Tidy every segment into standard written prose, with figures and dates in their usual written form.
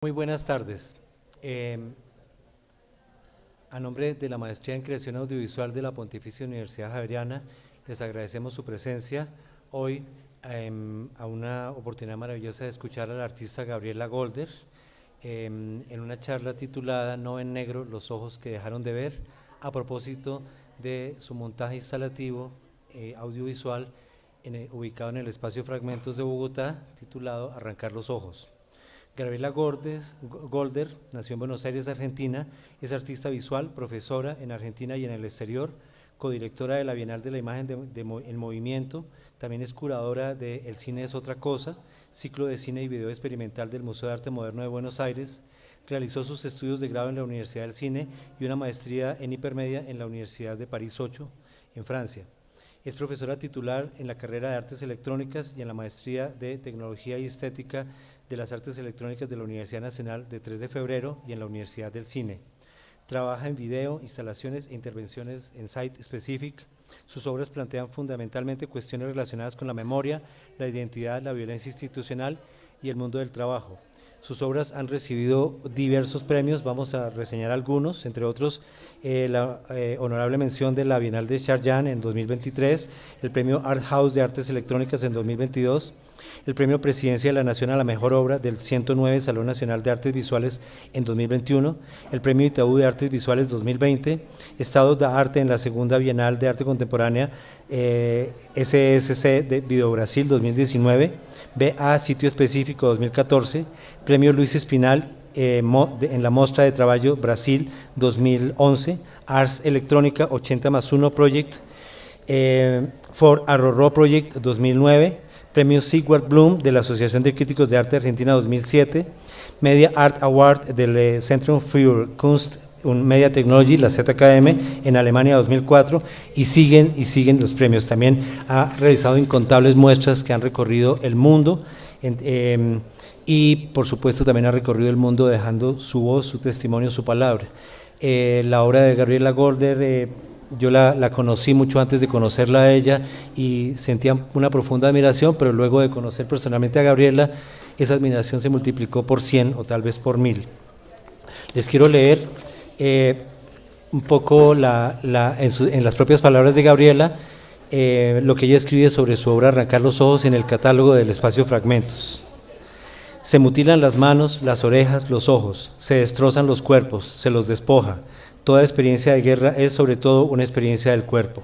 Muy buenas tardes. A nombre de la Maestría en Creación Audiovisual de la Pontificia Universidad Javeriana, les agradecemos su presencia hoy a una oportunidad maravillosa de escuchar a la artista Gabriela Golder en una charla titulada No en negro, los ojos que dejaron de ver, a propósito de su montaje instalativo audiovisual ubicado en el espacio Fragmentos de Bogotá, titulado Arrancar los ojos. Gabriela Golder nació en Buenos Aires, Argentina, es artista visual, profesora en Argentina y en el exterior, codirectora de la Bienal de la Imagen en Movimiento, también es curadora de El Cine es Otra Cosa, ciclo de cine y video experimental del Museo de Arte Moderno de Buenos Aires, realizó sus estudios de grado en la Universidad del Cine y una maestría en hipermedia en la Universidad de París 8, en Francia. Es profesora titular en la carrera de Artes Electrónicas y en la maestría de Tecnología y Estética de las Artes Electrónicas de la Universidad Nacional de 3 de Febrero y en la Universidad del Cine. Trabaja en video, instalaciones e intervenciones en site specific. Sus obras plantean fundamentalmente cuestiones relacionadas con la memoria, la identidad, la violencia institucional y el mundo del trabajo. Sus obras han recibido diversos premios, vamos a reseñar algunos, entre otros la honorable mención de la Bienal de Sharjah en 2023, el premio Art House de Artes Electrónicas en 2022, el premio Presidencia de la Nación a la Mejor Obra del 109 Salón Nacional de Artes Visuales en 2021, el premio Itaú de Artes Visuales 2020, Estados de Arte en la Segunda Bienal de Arte Contemporánea SSC de Video Brasil 2019, BA Sitio Específico 2014, premio Luis Espinal en la Mostra de Trabalho Brasil 2011, Ars Electrónica 80+1 Project, for Arroró Project 2009, premio Sigvard Blum de la Asociación de Críticos de Arte Argentina 2007, Media Art Award del Zentrum für Kunst und Media Technology, la ZKM, en Alemania 2004, y siguen los premios. También ha realizado incontables muestras que han recorrido el mundo, y por supuesto también ha recorrido el mundo dejando su voz, su testimonio, su palabra. La obra de Gabriela Golder, yo la conocí mucho antes de conocerla a ella y sentía una profunda admiración, pero luego de conocer personalmente a Gabriela, esa admiración se multiplicó por 100 o tal vez por 1000. Les quiero leer un poco en las propias palabras de Gabriela lo que ella escribe sobre su obra Arrancar los ojos en el catálogo del espacio Fragmentos. Se mutilan las manos, las orejas, los ojos, se destrozan los cuerpos, se los despoja. Toda experiencia de guerra es sobre todo una experiencia del cuerpo.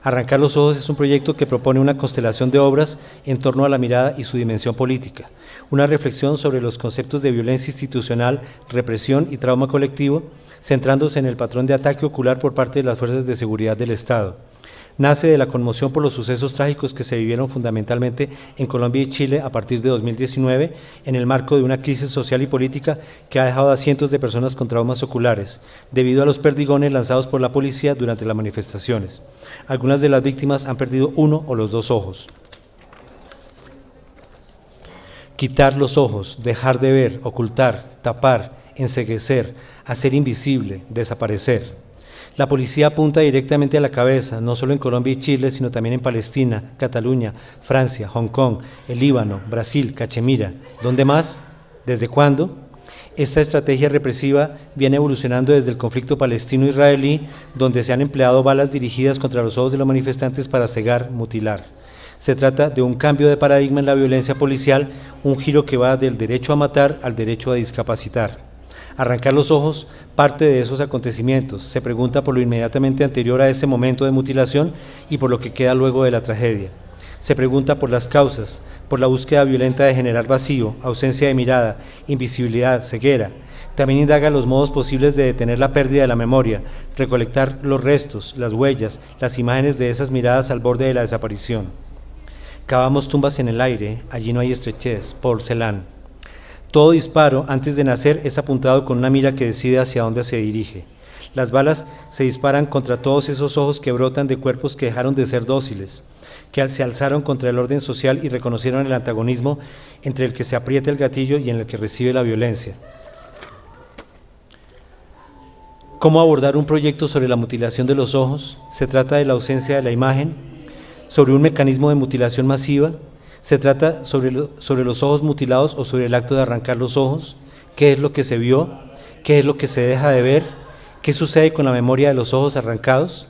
Arrancar los ojos es un proyecto que propone una constelación de obras en torno a la mirada y su dimensión política, una reflexión sobre los conceptos de violencia institucional, represión y trauma colectivo, centrándose en el patrón de ataque ocular por parte de las fuerzas de seguridad del Estado. Nace de la conmoción por los sucesos trágicos que se vivieron fundamentalmente en Colombia y Chile a partir de 2019, en el marco de una crisis social y política que ha dejado a cientos de personas con traumas oculares, debido a los perdigones lanzados por la policía durante las manifestaciones. Algunas de las víctimas han perdido uno o los dos ojos. Quitar los ojos, dejar de ver, ocultar, tapar, enceguecer, hacer invisible, desaparecer. La policía apunta directamente a la cabeza, no solo en Colombia y Chile, sino también en Palestina, Cataluña, Francia, Hong Kong, el Líbano, Brasil, Cachemira. ¿Dónde más? ¿Desde cuándo? Esta estrategia represiva viene evolucionando desde el conflicto palestino-israelí, donde se han empleado balas dirigidas contra los ojos de los manifestantes para cegar, mutilar. Se trata de un cambio de paradigma en la violencia policial, un giro que va del derecho a matar al derecho a discapacitar. Arrancar los ojos parte de esos acontecimientos, se pregunta por lo inmediatamente anterior a ese momento de mutilación y por lo que queda luego de la tragedia. Se pregunta por las causas, por la búsqueda violenta de generar vacío, ausencia de mirada, invisibilidad, ceguera. También indaga los modos posibles de detener la pérdida de la memoria, recolectar los restos, las huellas, las imágenes de esas miradas al borde de la desaparición. Cavamos tumbas en el aire, allí no hay estrechez, Paul Celan. Todo disparo, antes de nacer, es apuntado con una mira que decide hacia dónde se dirige. Las balas se disparan contra todos esos ojos que brotan de cuerpos que dejaron de ser dóciles, que se alzaron contra el orden social y reconocieron el antagonismo entre el que se aprieta el gatillo y en el que recibe la violencia. ¿Cómo abordar un proyecto sobre la mutilación de los ojos? Se trata de la ausencia de la imagen, sobre un mecanismo de mutilación masiva. Se trata sobre los ojos mutilados o sobre el acto de arrancar los ojos. qué es lo que se vio, qué es lo que se deja de ver, qué sucede con la memoria de los ojos arrancados.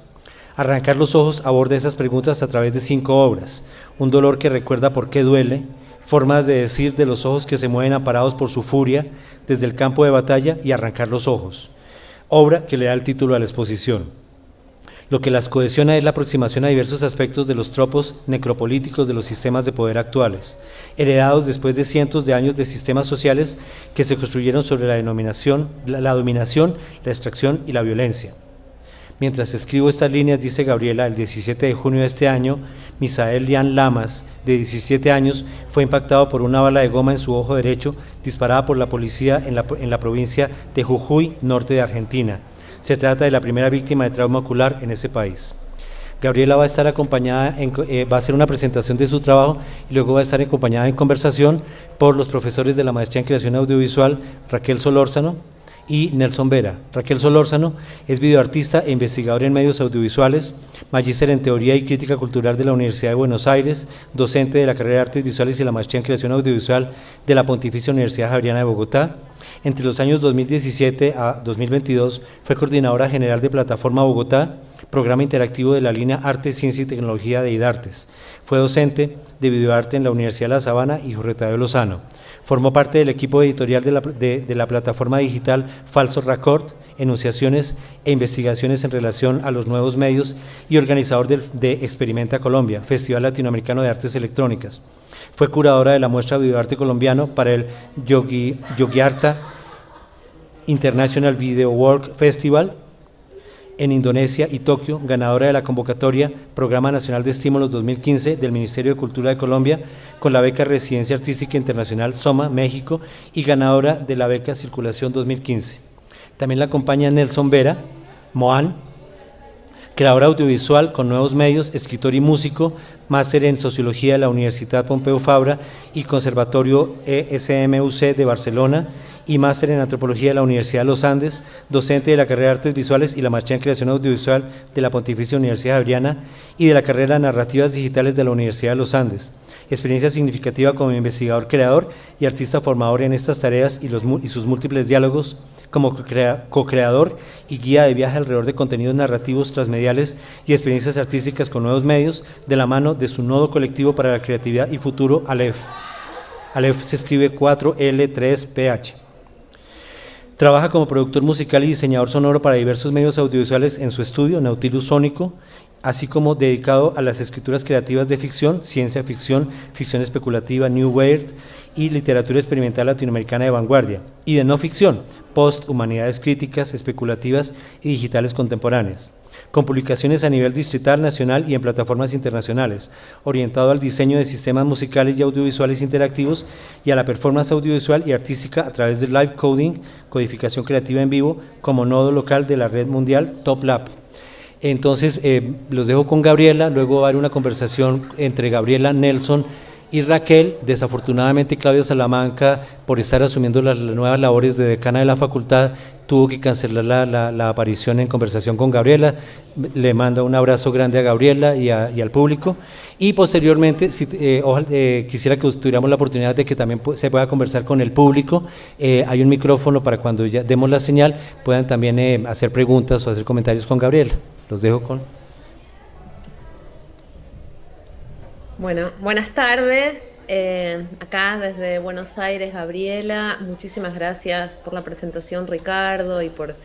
Arrancar los ojos aborda esas preguntas a través de 5 obras: un dolor que recuerda por qué duele, formas de decir de los ojos que se mueven aparados por su furia desde el campo de batalla, y arrancar los ojos, obra que le da el título a la exposición. Lo que las cohesiona es la aproximación a diversos aspectos de los tropos necropolíticos de los sistemas de poder actuales, heredados después de cientos de años de sistemas sociales que se construyeron sobre la dominación, la extracción y la violencia. Mientras escribo estas líneas, dice Gabriela, el 17 de junio de este año, Misael Lian Lamas, de 17 años, fue impactado por una bala de goma en su ojo derecho, disparada por la policía en la provincia de Jujuy, norte de Argentina. Se trata de la primera víctima de trauma ocular en ese país. Gabriela va a estar acompañada, va a hacer una presentación de su trabajo y luego va a estar acompañada en conversación por los profesores de la Maestría en Creación Audiovisual, Raquel Solórzano y Nelson Vera. Raquel Solórzano es videoartista e investigadora en medios audiovisuales, magíster en Teoría y Crítica Cultural de la Universidad de Buenos Aires, docente de la carrera de Artes Visuales y la Maestría en Creación Audiovisual de la Pontificia Universidad Javeriana de Bogotá. Entre los años 2017 a 2022 fue coordinadora general de Plataforma Bogotá, programa interactivo de la línea Arte, Ciencia y Tecnología de IDARTES. Fue docente de videoarte en la Universidad de La Sabana y Jorge Tadeo Lozano. Formó parte del equipo editorial de la plataforma digital Falso Record, enunciaciones e investigaciones en relación a los nuevos medios, y organizador de Experimenta Colombia, Festival Latinoamericano de Artes Electrónicas. Fue curadora de la muestra Videoarte Colombiano para el Yogyakarta International Video Work Festival en Indonesia y Tokio, ganadora de la convocatoria Programa Nacional de Estímulos 2015 del Ministerio de Cultura de Colombia con la beca Residencia Artística Internacional SOMA, México, y ganadora de la beca Circulación 2015. También la acompaña Nelson Vera, Moan, creador audiovisual con nuevos medios, escritor y músico, máster en Sociología de la Universidad Pompeu Fabra y Conservatorio ESMUC de Barcelona, y máster en Antropología de la Universidad de los Andes, docente de la carrera de Artes Visuales y la Maestría en Creación Audiovisual de la Pontificia Universidad Javeriana y de la carrera de Narrativas Digitales de la Universidad de los Andes. Experiencia significativa como investigador, creador y artista formador en estas tareas y sus múltiples diálogos como co-creador y guía de viaje alrededor de contenidos narrativos transmediales y experiencias artísticas con nuevos medios, de la mano de su nodo colectivo para la creatividad y futuro, Aleph. Aleph se escribe 4L3PH. Trabaja como productor musical y diseñador sonoro para diversos medios audiovisuales en su estudio, Nautilus Sónico, así como dedicado a las escrituras creativas de ficción, ciencia ficción, ficción especulativa, New Weird y literatura experimental latinoamericana de vanguardia, y de no ficción, post, humanidades críticas, especulativas y digitales contemporáneas, con publicaciones a nivel distrital, nacional y en plataformas internacionales, orientado al diseño de sistemas musicales y audiovisuales interactivos y a la performance audiovisual y artística a través de live coding, codificación creativa en vivo, como nodo local de la red mundial Top Lab. Entonces, los dejo con Gabriela, luego va a haber una conversación entre Gabriela, Nelson y Raquel. Desafortunadamente, Claudia Salamanca, por estar asumiendo las nuevas labores de decana de la facultad, tuvo que cancelar la aparición en conversación con Gabriela. Le mando un abrazo grande a Gabriela y al público. Y posteriormente, quisiera que tuviéramos la oportunidad de que también se pueda conversar con el público. Hay un micrófono para cuando ya demos la señal, puedan también hacer preguntas o hacer comentarios con Gabriela. Los dejo con... Bueno, buenas tardes. Acá desde Buenos Aires, Gabriela. Muchísimas gracias por la presentación, Ricardo, y por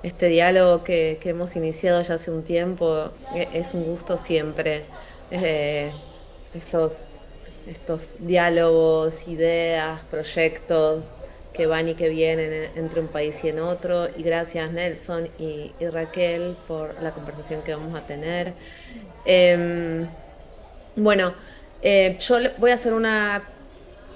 este diálogo que hemos iniciado ya hace un tiempo. Es un gusto siempre estos diálogos, ideas, proyectos que van y que vienen entre un país y en otro. Y gracias, Nelson y Raquel, por la conversación que vamos a tener. Bueno, yo voy a hacer una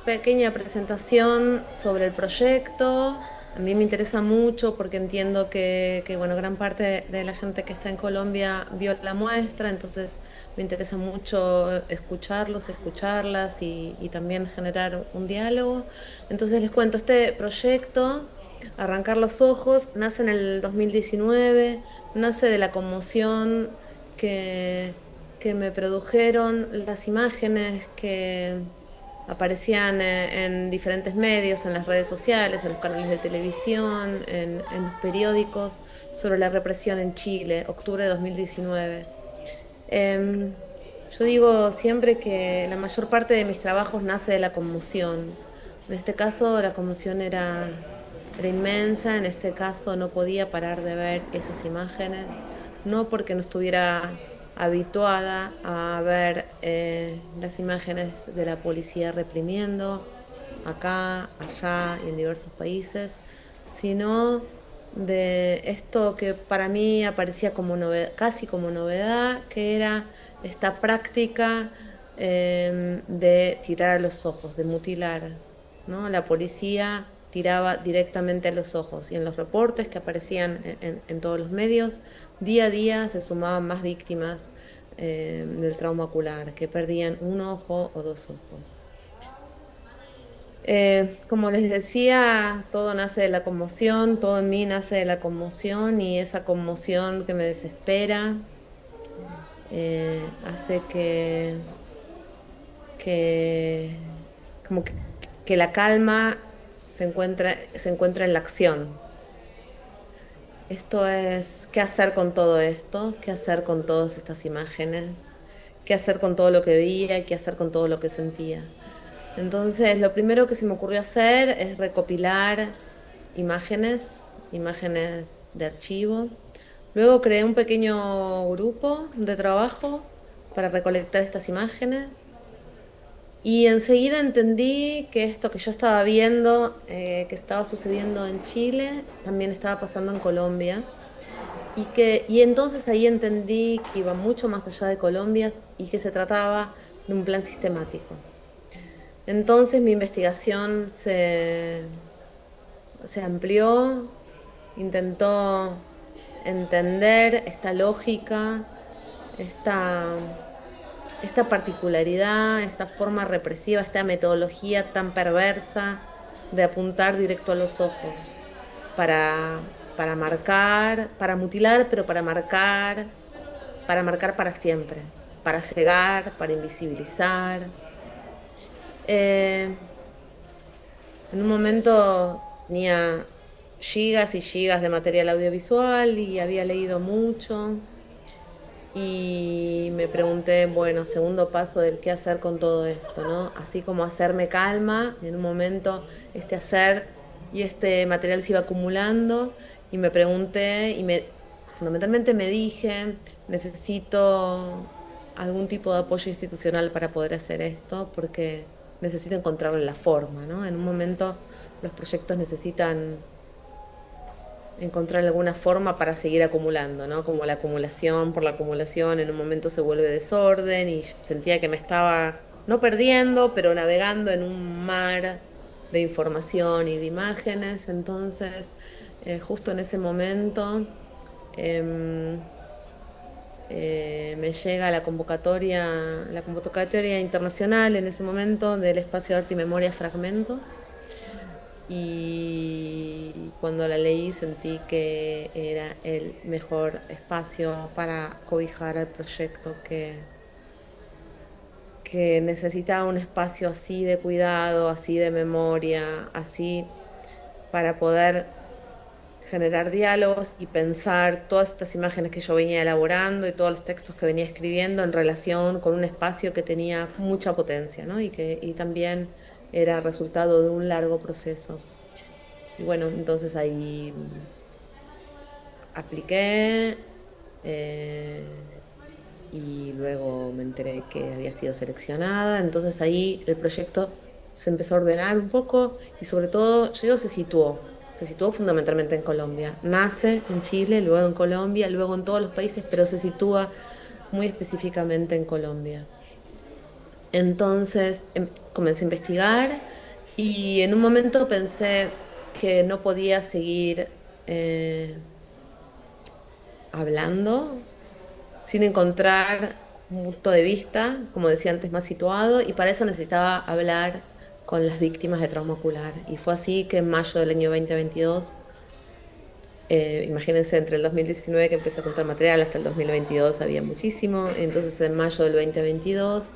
pequeña presentación sobre el proyecto. A mí me interesa mucho porque entiendo que bueno, gran parte de la gente que está en Colombia vio la muestra, entonces me interesa mucho escucharlos, escucharlas y también generar un diálogo. Entonces les cuento, este proyecto, Arrancar los Ojos, nace en el 2019, nace de la conmoción que me produjeron las imágenes que aparecían en diferentes medios, en las redes sociales, en los canales de televisión, en los periódicos, sobre la represión en Chile, octubre de 2019. Em, yo digo siempre que la mayor parte de mis trabajos nace de la conmoción. En este caso la conmoción era inmensa, en este caso no podía parar de ver esas imágenes, no porque no estuviera habituada a ver las imágenes de la policía reprimiendo acá, allá y en diversos países, sino de esto que para mí aparecía como novedad, casi como novedad, que era esta práctica de tirar a los ojos, de mutilar, ¿no? La policía tiraba directamente a los ojos y en los reportes que aparecían en todos los medios, día a día se sumaban más víctimas del trauma ocular, que perdían un ojo o dos ojos. Como les decía, todo nace de la conmoción, todo en mí nace de la conmoción y esa conmoción que me desespera hace que, como que la calma se encuentra en la acción. Esto es, ¿qué hacer con todo esto? ¿Qué hacer con todas estas imágenes? ¿Qué hacer con todo lo que veía y qué hacer con todo lo que sentía? Entonces, lo primero que se me ocurrió hacer es recopilar imágenes, imágenes de archivo. Luego creé un pequeño grupo de trabajo para recolectar estas imágenes. Y enseguida entendí que esto que yo estaba viendo, que estaba sucediendo en Chile, también estaba pasando en Colombia. Y entonces ahí entendí que iba mucho más allá de Colombia y que se trataba de un plan sistemático. Entonces mi investigación se amplió, intentó entender esta lógica, esta, esta particularidad, esta forma represiva, esta metodología tan perversa de apuntar directo a los ojos para, para marcar, para mutilar, pero para marcar para siempre, para cegar, para invisibilizar. Eh, en un momento tenía gigas y gigas de material audiovisual y había leído mucho y me pregunté, bueno, segundo paso del qué hacer con todo esto, ¿no? Así como hacerme calma, en un momento este hacer y este material se iba acumulando y me pregunté fundamentalmente me dije, necesito algún tipo de apoyo institucional para poder hacer esto porque necesito encontrarle la forma, ¿no? En un momento los proyectos necesitan encontrar alguna forma para seguir acumulando, ¿no? Como la acumulación por la acumulación, en un momento se vuelve desorden y sentía que me estaba, no perdiendo, pero navegando en un mar de información y de imágenes. Entonces, justo en ese momento em, me llega la convocatoria internacional en ese momento del Espacio de Arte y Memoria Fragmentos. Y cuando la leí sentí que era el mejor espacio para cobijar al proyecto que necesitaba un espacio así de cuidado, así de memoria, así para poder generar diálogos y pensar todas estas imágenes que yo venía elaborando y todos los textos que venía escribiendo en relación con un espacio que tenía mucha potencia, ¿no? Y también era resultado de un largo proceso. Y bueno, entonces ahí apliqué eh, y luego me enteré que había sido seleccionada. Entonces ahí el proyecto se empezó a ordenar un poco y sobre todo, yo digo, se situó fundamentalmente en Colombia. Nace en Chile, luego en Colombia, luego en todos los países, pero se sitúa muy específicamente en Colombia. Entonces comencé a investigar y en un momento pensé que no podía seguir eh, hablando sin encontrar un punto de vista, como decía antes, más situado, y para eso necesitaba hablar con las víctimas de trauma ocular. Y fue así que en mayo del año 2022, imagínense, entre el 2019 que empecé a contar material hasta el 2022 había muchísimo, entonces en mayo del 2022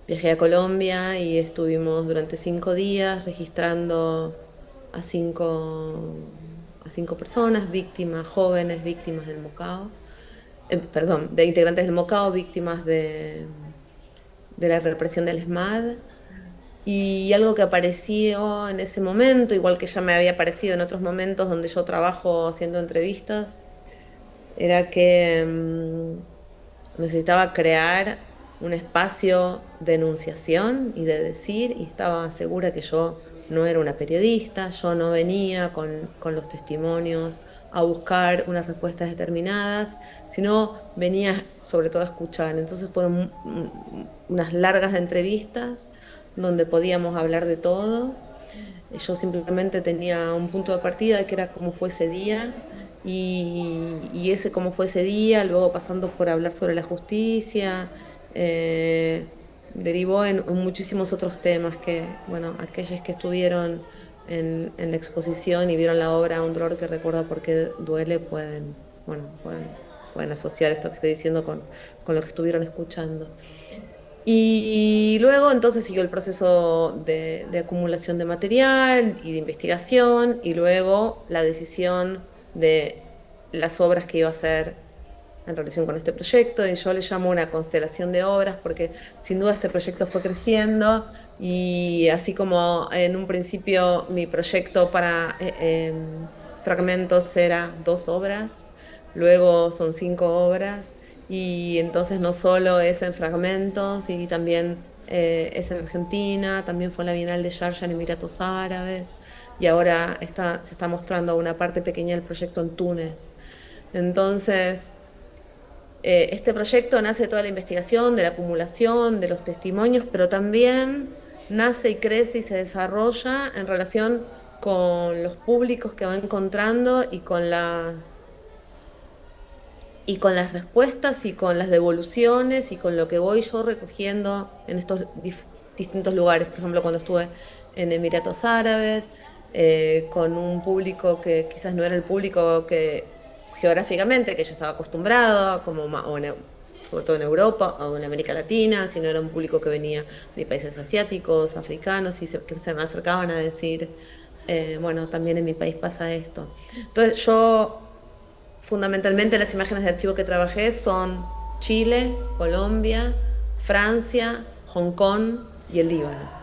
Viajé a Colombia y estuvimos durante 5 días registrando a cinco personas, víctimas, jóvenes víctimas del Mocao, perdón, de integrantes del Mocao, víctimas de la represión del ESMAD. Y algo que apareció en ese momento, igual que ya me había aparecido en otros momentos donde yo trabajo haciendo entrevistas, era que necesitaba crear un espacio de enunciación y de decir, y estaba segura que yo no era una periodista, yo no venía con los testimonios a buscar unas respuestas determinadas, sino venía sobre todo a escuchar. Entonces fueron unas largas entrevistas donde podíamos hablar de todo. Yo simplemente tenía un punto de partida que era cómo fue ese día y ese cómo fue ese día, luego pasando por hablar sobre la justicia, eh, derivó en muchísimos otros temas que, bueno, aquellos que estuvieron en la exposición y vieron la obra Un dolor que recuerda por qué duele pueden, bueno, pueden asociar esto que estoy diciendo con lo que estuvieron escuchando. Y luego entonces siguió el proceso de acumulación de material y de investigación y luego la decisión de las obras que iba a hacer en relación con este proyecto. Y yo le llamo una constelación de obras porque sin duda este proyecto fue creciendo y así como en un principio mi proyecto para fragmentos era 2 obras, luego son 5 obras y entonces no solo es en fragmentos y también es en Argentina, también fue en la Bienal de Sharjah en Emiratos Árabes y ahora se está mostrando una parte pequeña del proyecto en Túnez. Entonces, este proyecto nace de toda la investigación, de la acumulación, de los testimonios, pero también nace y crece y se desarrolla en relación con los públicos que va encontrando y con las respuestas y con las devoluciones y con lo que voy yo recogiendo en estos distintos lugares. Por ejemplo, cuando estuve en Emiratos Árabes, con un público que quizás no era el público que geográficamente que yo estaba acostumbrado, sobre todo en Europa o en América Latina, sino era un público que venía de países asiáticos, africanos, y que se me acercaban a decir, bueno, también en mi país pasa esto. Entonces yo fundamentalmente las imágenes de archivo que trabajé son Chile, Colombia, Francia, Hong Kong y el Líbano.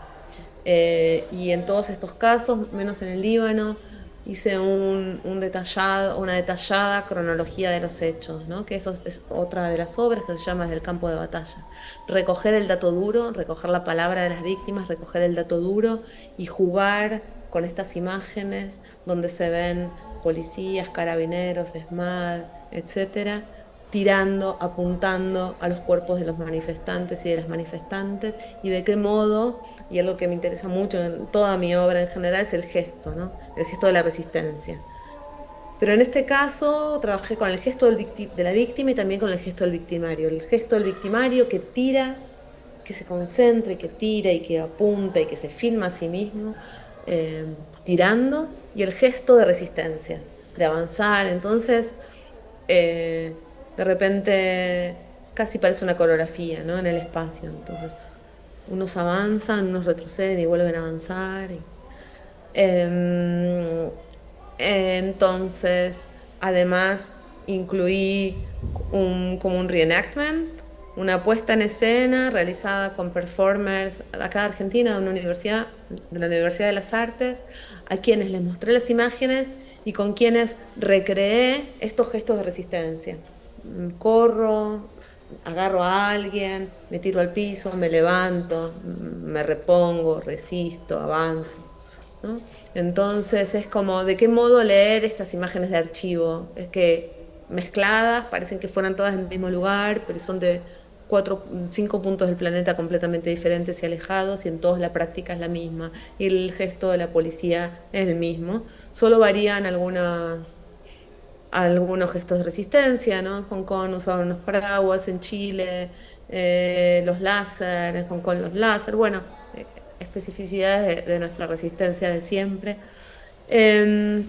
Y en todos estos casos, menos en el Líbano, hice una detallada cronología de los hechos, ¿no? Que eso es otra de las obras que se llama Desde el campo de batalla. Recoger el dato duro, recoger la palabra de las víctimas, recoger el dato duro y jugar con estas imágenes donde se ven policías, carabineros, ESMAD, etcétera, tirando, apuntando a los cuerpos de los manifestantes y de las manifestantes y de qué modo, y algo que me interesa mucho en toda mi obra en general, es el gesto, ¿no? El gesto de la resistencia. Pero en este caso trabajé con el gesto de la víctima y también con el gesto del victimario. El gesto del victimario que tira, que se concentra y que tira y que apunta y que se filma a sí mismo, tirando, y el gesto de resistencia, de avanzar. Entonces, de repente casi parece una coreografía, ¿no? En el espacio. Entonces, unos avanzan, unos retroceden y vuelven a avanzar. Em, entonces, además, incluí como un reenactment, una puesta en escena realizada con performers acá de Argentina, de la Universidad de las Artes, a quienes les mostré las imágenes y con quienes recreé estos gestos de resistencia. Corro, agarro a alguien, me tiro al piso, me levanto, me repongo, resisto, avanzo, ¿no? Entonces es como de qué modo leer estas imágenes de archivo. Es que mezcladas, parecen que fueran todas en el mismo lugar, pero son de 5 puntos del planeta completamente diferentes y alejados, y en todos la práctica es la misma, y el gesto de la policía es el mismo. Solo varían algunos gestos de resistencia, ¿no? En Hong Kong usaban unos paraguas, en Chile los láser, en Hong Kong los láser, bueno, especificidades de nuestra resistencia de siempre. Eh,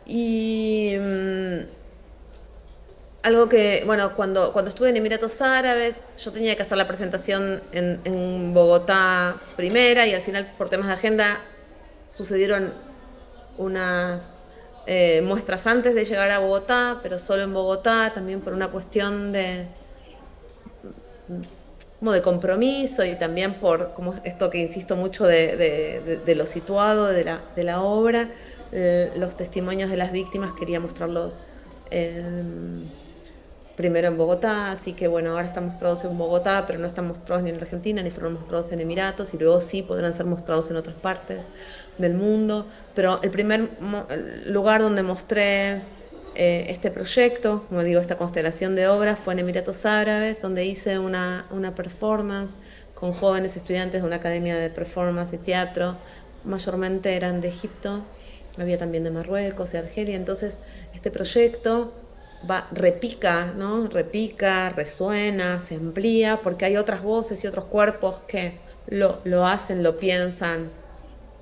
y, algo que, bueno, cuando estuve en Emiratos Árabes, yo tenía que hacer la presentación en Bogotá primera y al final por temas de agenda sucedieron unas muestras antes de llegar a Bogotá, pero solo en Bogotá, también por una cuestión como de compromiso y también por como esto que insisto mucho de lo situado de la obra, los testimonios de las víctimas quería mostrarlos eh, primero en Bogotá, así que bueno, ahora están mostrados en Bogotá, pero no están mostrados ni en Argentina, ni fueron mostrados en Emiratos, y luego sí podrán ser mostrados en otras partes del mundo. Pero el primer lugar donde mostré este proyecto, como digo, esta constelación de obras, fue en Emiratos Árabes, donde hice una performance con jóvenes estudiantes de una academia de performance y teatro, mayormente eran de Egipto, había también de Marruecos y Argelia. Entonces este proyecto repica, ¿no? Repica, resuena, se amplía, porque hay otras voces y otros cuerpos que lo hacen, lo piensan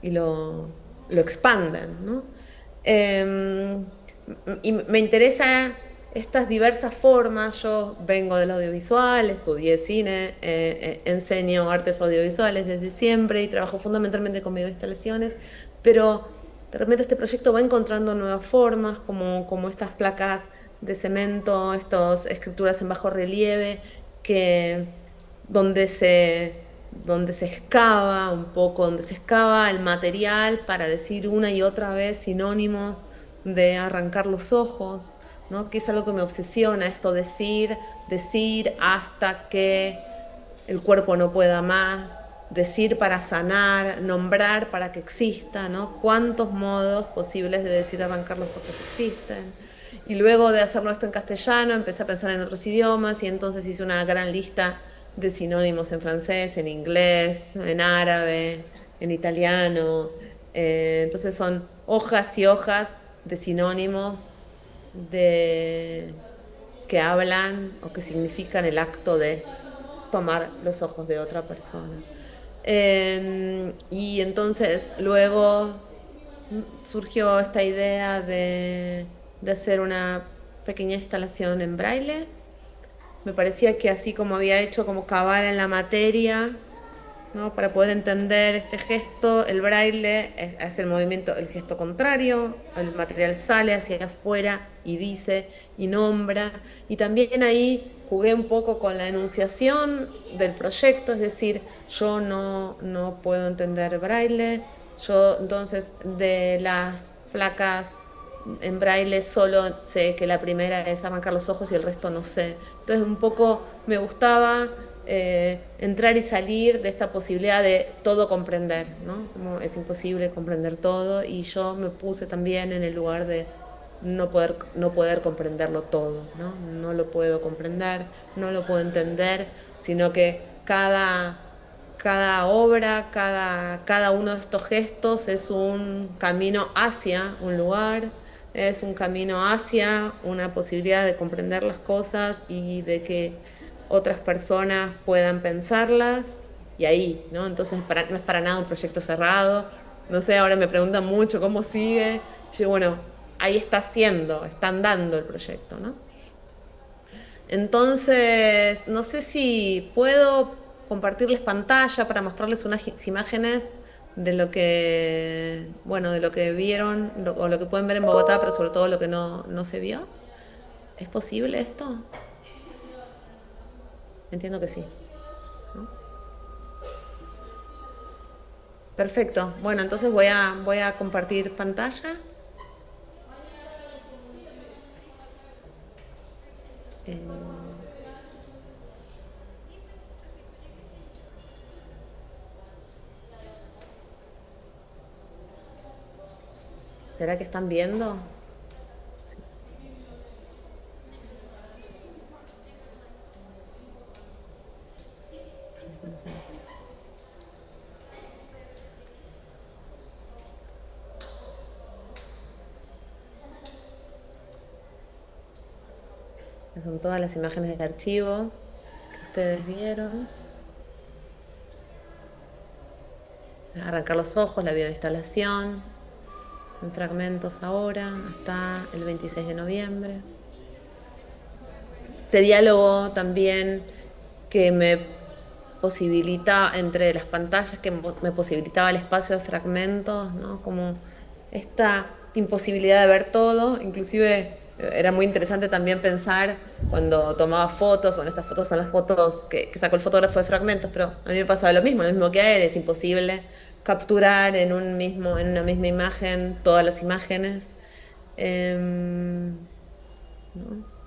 y lo expanden, ¿no? Eh, y me interesa estas diversas formas. Yo vengo del audiovisual, estudié cine, enseño artes audiovisuales desde siempre y trabajo fundamentalmente con videoinstalaciones, pero de repente este proyecto va encontrando nuevas formas, como estas placas de cemento, estas escrituras en bajo relieve, que, donde se, donde se excava un poco, donde se excava el material para decir una y otra vez sinónimos de arrancar los ojos, ¿no? Que es algo que me obsesiona, esto decir hasta que el cuerpo no pueda más, decir para sanar, nombrar para que exista, ¿no? ¿Cuántos modos posibles de decir arrancar los ojos existen? Y luego de hacerlo esto en castellano, empecé a pensar en otros idiomas y entonces hice una gran lista de sinónimos en francés, en inglés, en árabe, en italiano. Entonces son hojas y hojas de sinónimos de, que hablan o que significan el acto de tomar los ojos de otra persona. Y entonces luego surgió esta idea de hacer una pequeña instalación en braille. Me parecía que así como había hecho como cavar en la materia, ¿no? Para poder entender este gesto, el braille es el movimiento, el gesto contrario, el material sale hacia afuera y dice y nombra. Y también ahí jugué un poco con la enunciación del proyecto, es decir, yo no puedo entender braille, yo entonces de las placas en braille solo sé que la primera es arrancar los ojos y el resto no sé. Entonces un poco me gustaba entrar y salir de esta posibilidad de todo comprender, ¿no? Como es imposible comprender todo y yo me puse también en el lugar de no poder comprenderlo todo, ¿no? No lo puedo comprender, no lo puedo entender, sino que cada obra, cada uno de estos gestos es un camino hacia un lugar, es un camino hacia una posibilidad de comprender las cosas y de que otras personas puedan pensarlas y ahí, ¿no? Entonces no es para nada un proyecto cerrado. No sé, ahora me preguntan mucho cómo sigue. Yo, bueno, ahí está haciendo, está andando el proyecto, ¿no? Entonces, no sé si puedo compartirles pantalla para mostrarles unas imágenes de lo que, bueno, de lo que vieron o lo que pueden ver en Bogotá, pero sobre todo lo que no se vio. ¿Es posible esto? Entiendo que sí, ¿no? Perfecto. Bueno, entonces voy a compartir pantalla. Eh, ¿Será que están viendo? Sí. Entonces, son todas las imágenes del archivo que ustedes vieron. Arrancar los ojos, la videoinstalación, en fragmentos ahora, hasta el 26 de noviembre. este diálogo también que me posibilita entre las pantallas, que me posibilitaba el espacio de fragmentos, ¿no? Como esta imposibilidad de ver todo, inclusive era muy interesante también pensar cuando tomaba fotos, bueno, estas fotos son las fotos que sacó el fotógrafo de fragmentos, pero a mí me pasaba lo mismo que a él, es imposible capturar en en una misma imagen todas las imágenes. ¿No?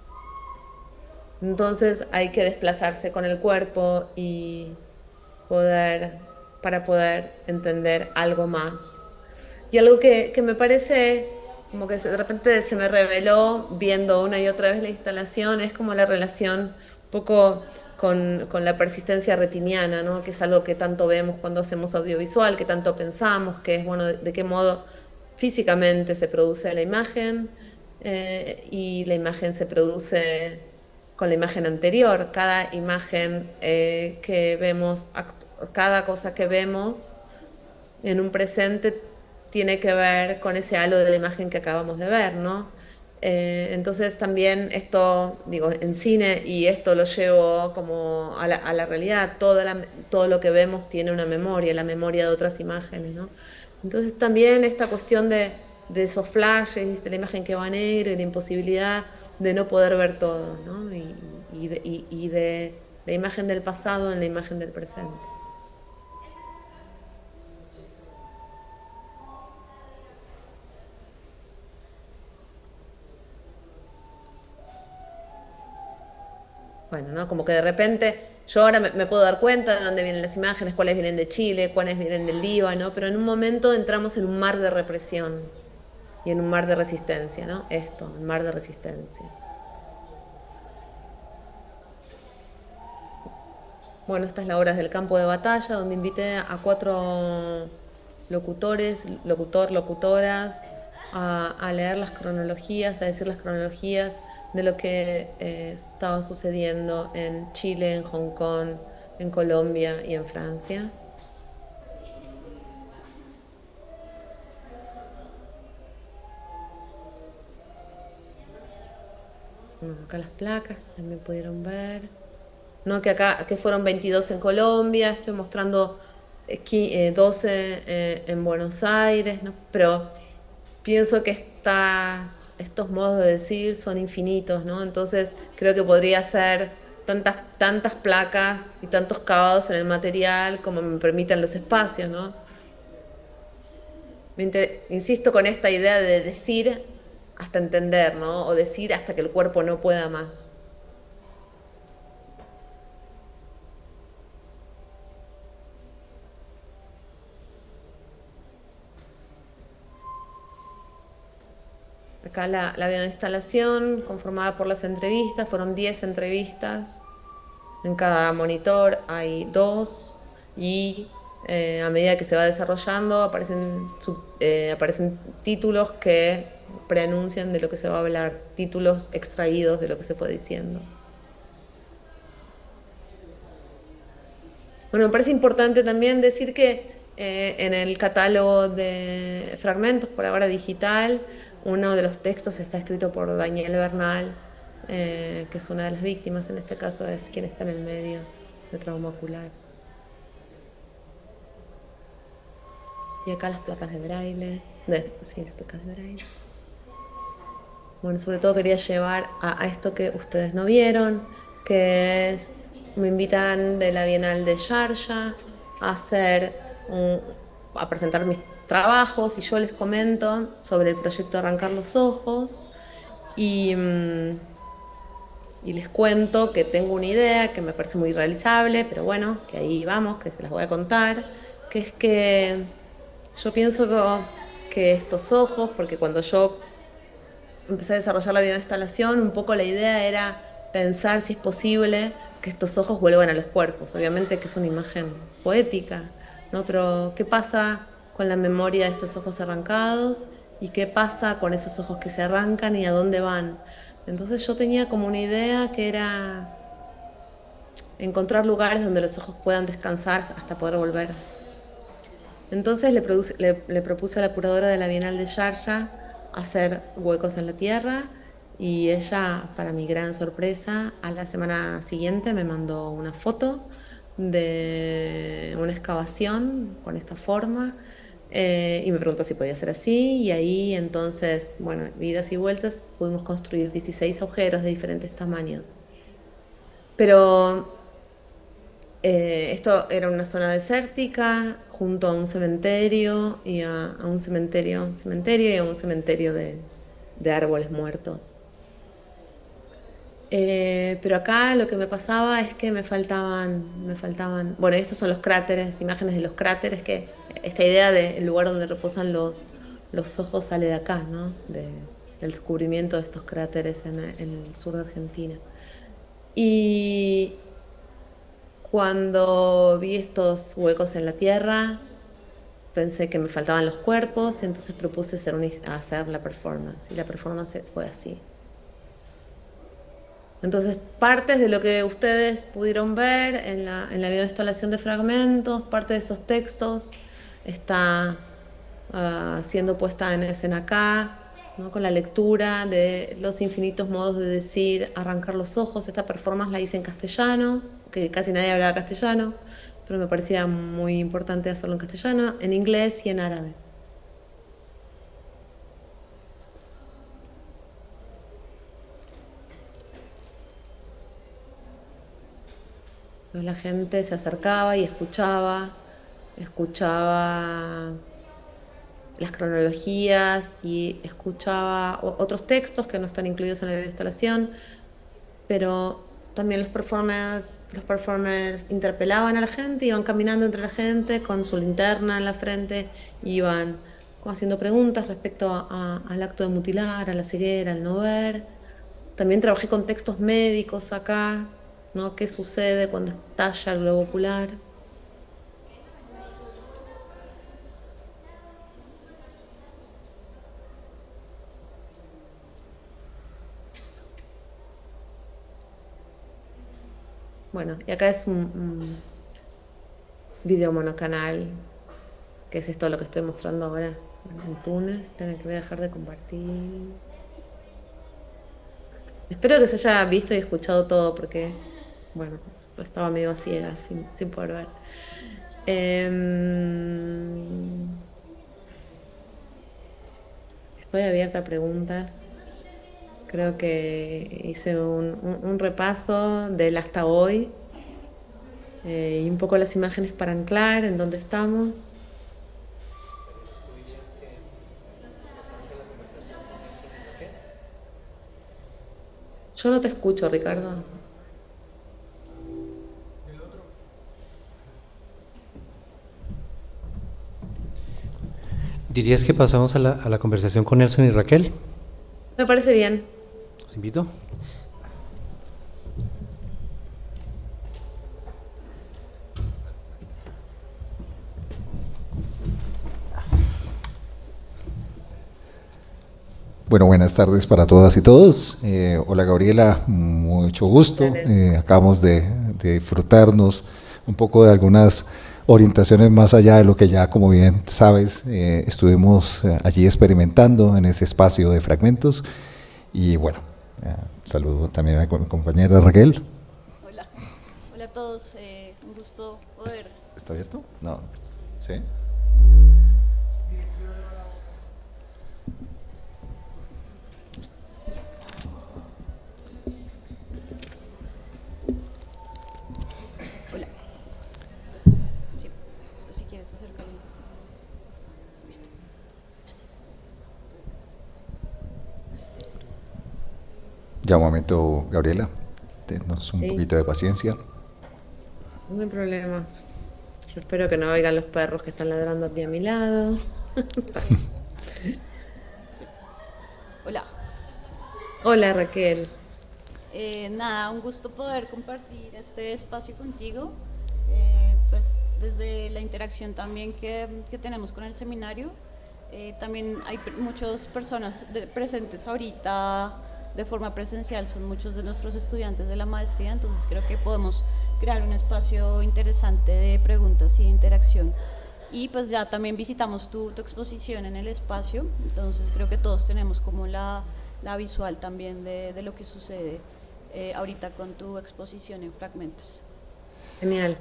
Entonces hay que desplazarse con el cuerpo y poder, para poder entender algo más. Y algo que me parece como que de repente se me reveló viendo una y otra vez la instalación, es como la relación un poco con la persistencia retiniana, ¿no? Que es algo que tanto vemos cuando hacemos audiovisual, que tanto pensamos, que es, bueno, de qué modo físicamente se produce la imagen y la imagen se produce con la imagen anterior. Cada imagen que vemos, cada cosa que vemos en un presente tiene que ver con ese halo de la imagen que acabamos de ver, ¿no? Entonces también esto, digo, en cine, y esto lo llevo como a la realidad, todo lo que vemos tiene una memoria, la memoria de otras imágenes, ¿no? Entonces también esta cuestión de esos flashes, de la imagen que va a negro y la imposibilidad de no poder ver todo, ¿no? Y de la imagen del pasado en la imagen del presente. Bueno, ¿no? Como que de repente yo ahora me puedo dar cuenta de dónde vienen las imágenes, cuáles vienen de Chile, cuáles vienen del Líbano, pero en un momento entramos en un mar de represión y en un mar de resistencia, ¿no? Esto, un mar de resistencia. Bueno, esta es la Horas del Campo de Batalla, donde invité a 4 locutores, locutoras, a leer las cronologías, a decir las cronologías de lo que estaba sucediendo en Chile, en Hong Kong, en Colombia y en Francia. Acá las placas también pudieron ver. ¿No? Que fueron 22 en Colombia, estoy mostrando 12 en Buenos Aires, ¿no? Pero pienso que estos modos de decir son infinitos, ¿no? Entonces creo que podría ser tantas placas y tantos cavados en el material como me permitan los espacios, ¿no? Insisto con esta idea de decir hasta entender, ¿no? O decir hasta que el cuerpo no pueda más. Acá la videoinstalación conformada por las entrevistas, fueron 10 entrevistas. En cada monitor hay 2 y a medida que se va desarrollando aparecen títulos que preanuncian de lo que se va a hablar, títulos extraídos de lo que se fue diciendo. Bueno, me parece importante también decir que en el catálogo de fragmentos, por ahora digital, uno de los textos está escrito por Daniel Bernal, que es una de las víctimas, en este caso es quien está en el medio de trauma ocular. Y acá las placas de braille, sí, las placas de braille. Bueno, sobre todo quería llevar a esto que ustedes no vieron, que es, me invitan de la Bienal de Sharjah a presentar mis trabajos y yo les comento sobre el proyecto Arrancar los Ojos y les cuento que tengo una idea que me parece muy realizable, pero bueno, que ahí vamos, que se las voy a contar, que es que yo pienso que estos ojos, porque cuando yo empecé a desarrollar la videoinstalación, un poco la idea era pensar si es posible que estos ojos vuelvan a los cuerpos. Obviamente que es una imagen poética, ¿no? Pero ¿qué pasa con la memoria de estos ojos arrancados? ¿Y qué pasa con esos ojos que se arrancan y a dónde van? Entonces yo tenía como una idea que era encontrar lugares donde los ojos puedan descansar hasta poder volver. Entonces le propuse a la curadora de la Bienal de Sharjah hacer huecos en la tierra Y ella, para mi gran sorpresa, a la semana siguiente me mandó una foto de una excavación con esta forma, y me preguntó si podía ser así, y ahí entonces, bueno, idas y vueltas, pudimos construir 16 agujeros de diferentes tamaños. Pero esto era una zona desértica, junto a un cementerio y a un cementerio y a un cementerio de árboles muertos. Pero acá lo que me pasaba es que bueno, estos son los cráteres, imágenes de los cráteres, que esta idea del lugar donde reposan los ojos sale de acá, ¿no? Del descubrimiento de estos cráteres en el sur de Argentina. Y cuando vi estos huecos en la tierra, pensé que me faltaban los cuerpos, y entonces propuse hacer la performance, y la performance fue así. Entonces, partes de lo que ustedes pudieron ver en la videoinstalación de fragmentos, parte de esos textos está siendo puesta en escena acá, ¿no? Con la lectura de los infinitos modos de decir arrancar los ojos. Esta performance la hice en castellano, que casi nadie hablaba castellano, pero me parecía muy importante hacerlo en castellano, en inglés y en árabe. Entonces la gente se acercaba y escuchaba las cronologías y escuchaba otros textos que no están incluidos en la videoinstalación, pero también los performers interpelaban a la gente, iban caminando entre la gente con su linterna en la frente, iban haciendo preguntas respecto al acto de mutilar, a la ceguera, al no ver. También trabajé con textos médicos acá, ¿no? ¿Qué sucede cuando estalla el globo ocular? Bueno, y acá es un video monocanal, que es esto lo que estoy mostrando ahora en Túnez. Esperen que voy a dejar de compartir. Espero que se haya visto y escuchado todo, porque, bueno, estaba medio a ciegas, sin poder ver. Estoy abierta a preguntas. Creo que hice un repaso del hasta hoy, y un poco las imágenes para anclar en dónde estamos. Yo no te escucho, Ricardo. ¿Dirías que pasamos a la conversación con Nelson y Raquel? Me parece bien. Los invito. Bueno, buenas tardes para todas y todos. Hola Gabriela, mucho gusto. Acabamos de disfrutarnos un poco de algunas orientaciones más allá de lo que ya, como bien sabes, estuvimos allí experimentando en ese espacio de fragmentos. Y bueno, saludo también a mi compañera Raquel. Hola, hola a todos, un gusto poder. ¿Está abierto? No, ¿sí? Hola. Sí, tú si quieres acercar un poco. Listo. Gracias. Ya un momento, Gabriela, tenos un Sí. poquito de paciencia. No hay problema. Yo espero que no oigan los perros que están ladrando aquí a mi lado. Hola. Hola, Raquel. Nada, un gusto poder compartir este espacio contigo, pues desde la interacción también que tenemos con el seminario. También hay muchas personas presentes ahorita de forma presencial, son muchos de nuestros estudiantes de la maestría, entonces creo que podemos crear un espacio interesante de preguntas y de interacción. Y pues ya también visitamos tu exposición en el espacio, entonces creo que todos tenemos como la la visual también de lo que sucede ahorita con tu exposición en fragmentos. Genial.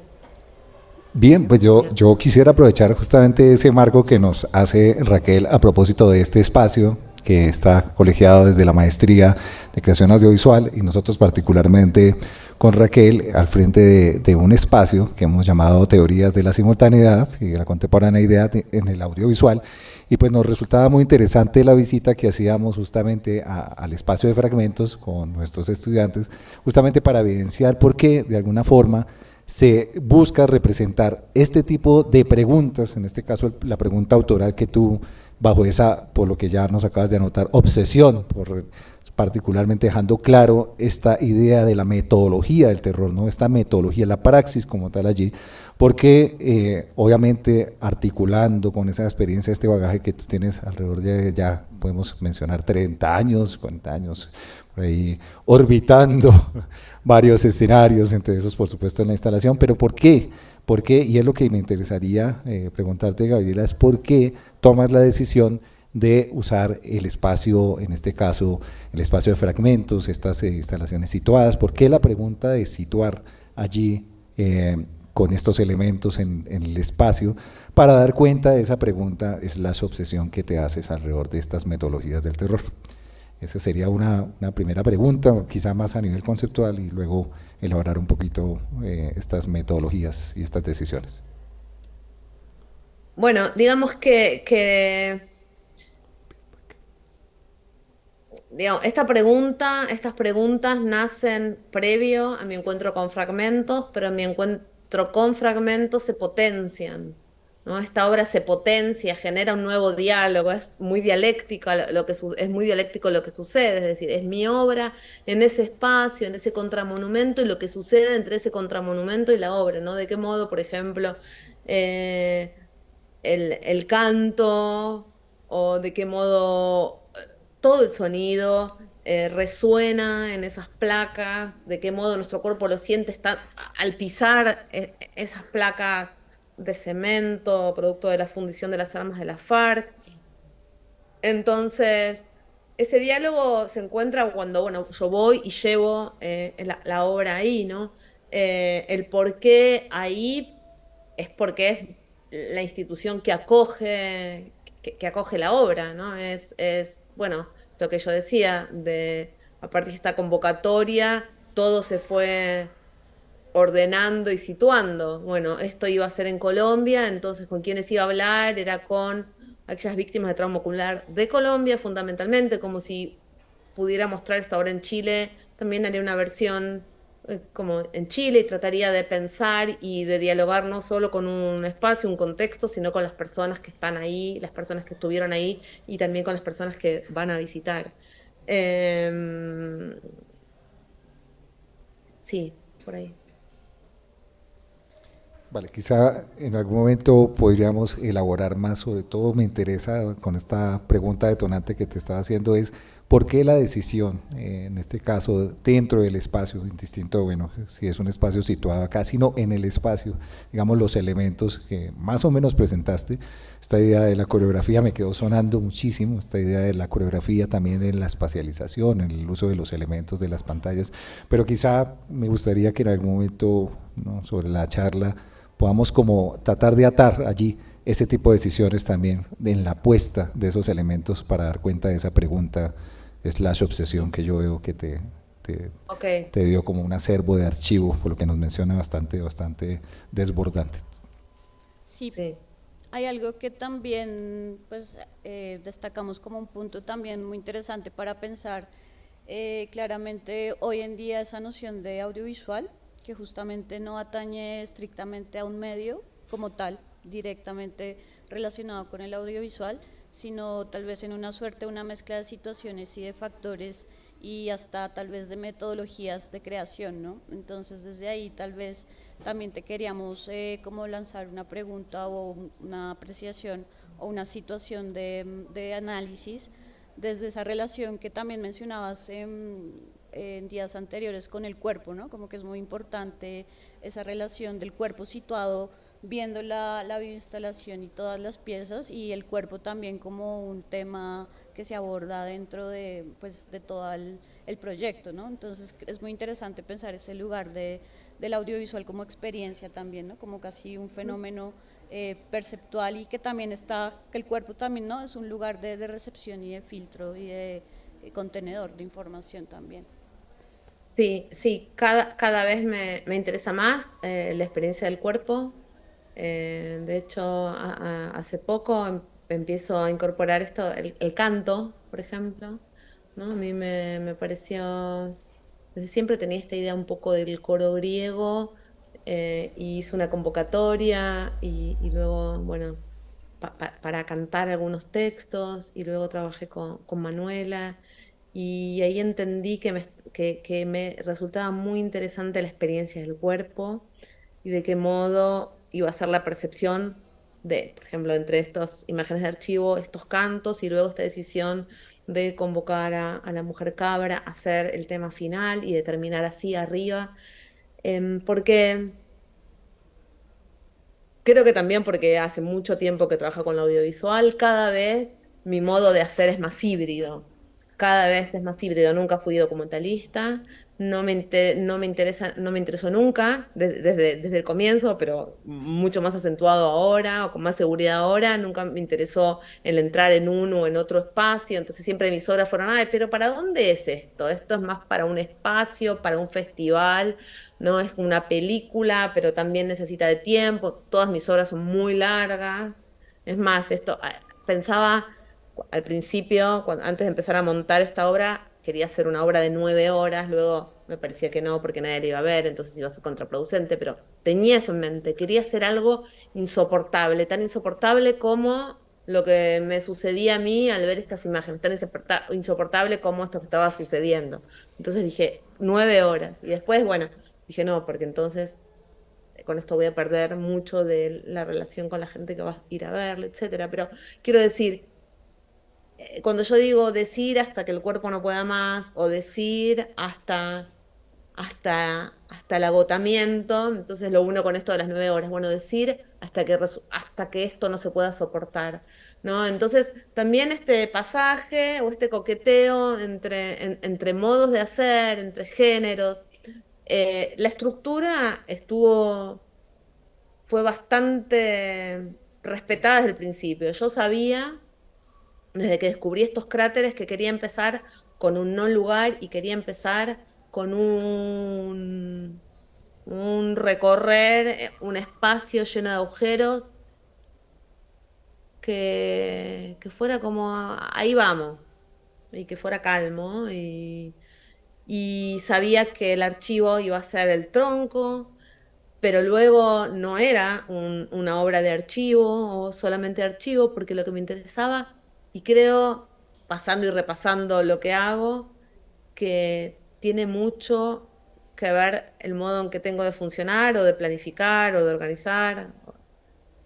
Bien, pues yo quisiera aprovechar justamente ese marco que nos hace Raquel a propósito de este espacio que está colegiado desde la Maestría de Creación Audiovisual, y nosotros particularmente con Raquel al frente de un espacio que hemos llamado Teorías de la Simultaneidad y de la Contemporaneidad en el audiovisual, y pues nos resultaba muy interesante la visita que hacíamos justamente al espacio de fragmentos con nuestros estudiantes, justamente para evidenciar por qué de alguna forma se busca representar este tipo de preguntas, en este caso la pregunta autoral que tú, bajo esa, por lo que ya nos acabas de anotar, obsesión, particularmente dejando claro esta idea de la metodología del terror, ¿no? Esta metodología, la praxis como tal allí, porque obviamente articulando con esa experiencia, este bagaje que tú tienes alrededor de, ya podemos mencionar 30 años, 40 años, por ahí orbitando varios escenarios, entre esos por supuesto en la instalación, pero ¿por qué? ¿Por qué? Y es lo que me interesaría preguntarte, Gabriela, es por qué tomas la decisión de usar el espacio, en este caso el espacio de fragmentos, estas instalaciones situadas. ¿Por qué la pregunta de situar allí con estos elementos en el espacio, para dar cuenta de esa pregunta / obsesión que te haces alrededor de estas metodologías del terror? Esa sería una primera pregunta, quizá más a nivel conceptual, y luego elaborar un poquito estas metodologías y estas decisiones. Bueno, digamos que digamos, estas preguntas nacen previo a mi encuentro con fragmentos, pero mi encuentro con fragmentos se potencian, ¿no? Esta obra se potencia, genera un nuevo diálogo, es muy dialéctico es muy dialéctico lo que sucede, es decir, es mi obra en ese espacio, en ese contramonumento, y lo que sucede entre ese contramonumento y la obra, ¿no? De qué modo, por ejemplo, el canto, o de qué modo todo el sonido resuena en esas placas, de qué modo nuestro cuerpo lo siente al pisar esas placas de cemento, producto de la fundición de las armas de la FARC. Entonces, ese diálogo se encuentra cuando, bueno, yo voy y llevo la obra ahí, ¿no? El por qué ahí es porque es la institución que acoge, que acoge la obra, ¿no? Bueno, lo que yo decía, a partir de esta convocatoria, todo se fue ordenando y situando. Bueno, esto iba a ser en Colombia, entonces con quienes iba a hablar era con aquellas víctimas de trauma ocular de Colombia, fundamentalmente, como si pudiera mostrar esta obra en Chile, también haría una versión como en Chile, y trataría de pensar y de dialogar no solo con un espacio, un contexto, sino con las personas que están ahí, las personas que estuvieron ahí, y también con las personas que van a visitar. Sí, por ahí. Vale, quizá en algún momento podríamos elaborar más, sobre todo me interesa con esta pregunta detonante que te estaba haciendo, es ¿por qué la decisión, en este caso, dentro del espacio, indistinto, bueno, si es un espacio situado acá, sino en el espacio, digamos, los elementos que más o menos presentaste? Esta idea de la coreografía me quedó sonando muchísimo, esta idea de la coreografía también en la espacialización, en el uso de los elementos de las pantallas, pero quizá me gustaría que en algún momento, ¿no?, sobre la charla, podamos como tratar de atar allí ese tipo de decisiones también en la puesta de esos elementos para dar cuenta de esa pregunta / obsesión que yo veo que te dio como un acervo de archivo, por lo que nos menciona bastante desbordante. Sí, hay algo que también pues, destacamos como un punto también muy interesante para pensar claramente hoy en día esa noción de audiovisual, que justamente no atañe estrictamente a un medio como tal, directamente relacionado con el audiovisual, sino tal vez en una suerte, una mezcla de situaciones y de factores y hasta tal vez de metodologías de creación, ¿no? Entonces desde ahí tal vez también te queríamos como lanzar una pregunta o una apreciación o una situación de análisis desde esa relación que también mencionabas en días anteriores con el cuerpo, ¿no? Como que es muy importante esa relación del cuerpo situado viendo la bioinstalación y todas las piezas y el cuerpo también como un tema que se aborda dentro de, pues, de todo el proyecto, ¿no? Entonces es muy interesante pensar ese lugar del audiovisual como experiencia también, ¿no? Como casi un fenómeno perceptual y que también está, que el cuerpo también, ¿no? Es un lugar de recepción y de filtro y de contenedor de información también. Sí, sí, cada vez me interesa más la experiencia del cuerpo. De hecho, hace poco empiezo a incorporar esto, el canto, por ejemplo, ¿no? A mí me pareció, desde siempre tenía esta idea un poco del coro griego, y hice una convocatoria y luego, bueno, para cantar algunos textos y luego trabajé con Manuela y ahí entendí que me resultaba muy interesante la experiencia del cuerpo y de qué modo iba a ser la percepción de, por ejemplo, entre estas imágenes de archivo, estos cantos y luego esta decisión de convocar a la mujer cabra a hacer el tema final y de terminar así arriba. Porque creo que también porque hace mucho tiempo que trabajo con lo audiovisual, cada vez mi modo de hacer es más híbrido. Cada vez es más híbrido. Nunca fui documentalista, no me interesa, no me interesó nunca, desde el comienzo, pero mucho más acentuado ahora, o con más seguridad ahora. Nunca me interesó el entrar en uno o en otro espacio. Entonces siempre mis obras fueron, ay, pero ¿para dónde es esto? Esto es más para un espacio, para un festival. No es una película, pero también necesita de tiempo. Todas mis obras son muy largas. Es más, pensaba al principio, antes de empezar a montar esta obra, quería hacer una obra de 9 horas, luego me parecía que no, porque nadie la iba a ver, entonces iba a ser contraproducente, pero tenía eso en mente, quería hacer algo insoportable, tan insoportable como lo que me sucedía a mí al ver estas imágenes, tan insoportable como esto que estaba sucediendo. Entonces dije, 9 horas. Y después, bueno, dije, no, porque entonces con esto voy a perder mucho de la relación con la gente que va a ir a verle, etcétera. Pero quiero decir, cuando yo digo decir hasta que el cuerpo no pueda más, o decir hasta el agotamiento, entonces lo uno con esto de las 9 horas, bueno, decir hasta que esto no se pueda soportar, ¿no? Entonces, también este pasaje o este coqueteo entre modos de hacer, entre géneros, la estructura fue bastante respetada desde el principio. Yo sabía, desde que descubrí estos cráteres, que quería empezar con un no lugar y quería empezar con un recorrer, un espacio lleno de agujeros que fuera como ahí vamos y que fuera calmo y sabía que el archivo iba a ser el tronco, pero luego no era una obra de archivo o solamente archivo, porque lo que me interesaba, y creo, pasando y repasando lo que hago, que tiene mucho que ver el modo en que tengo de funcionar o de planificar o de organizar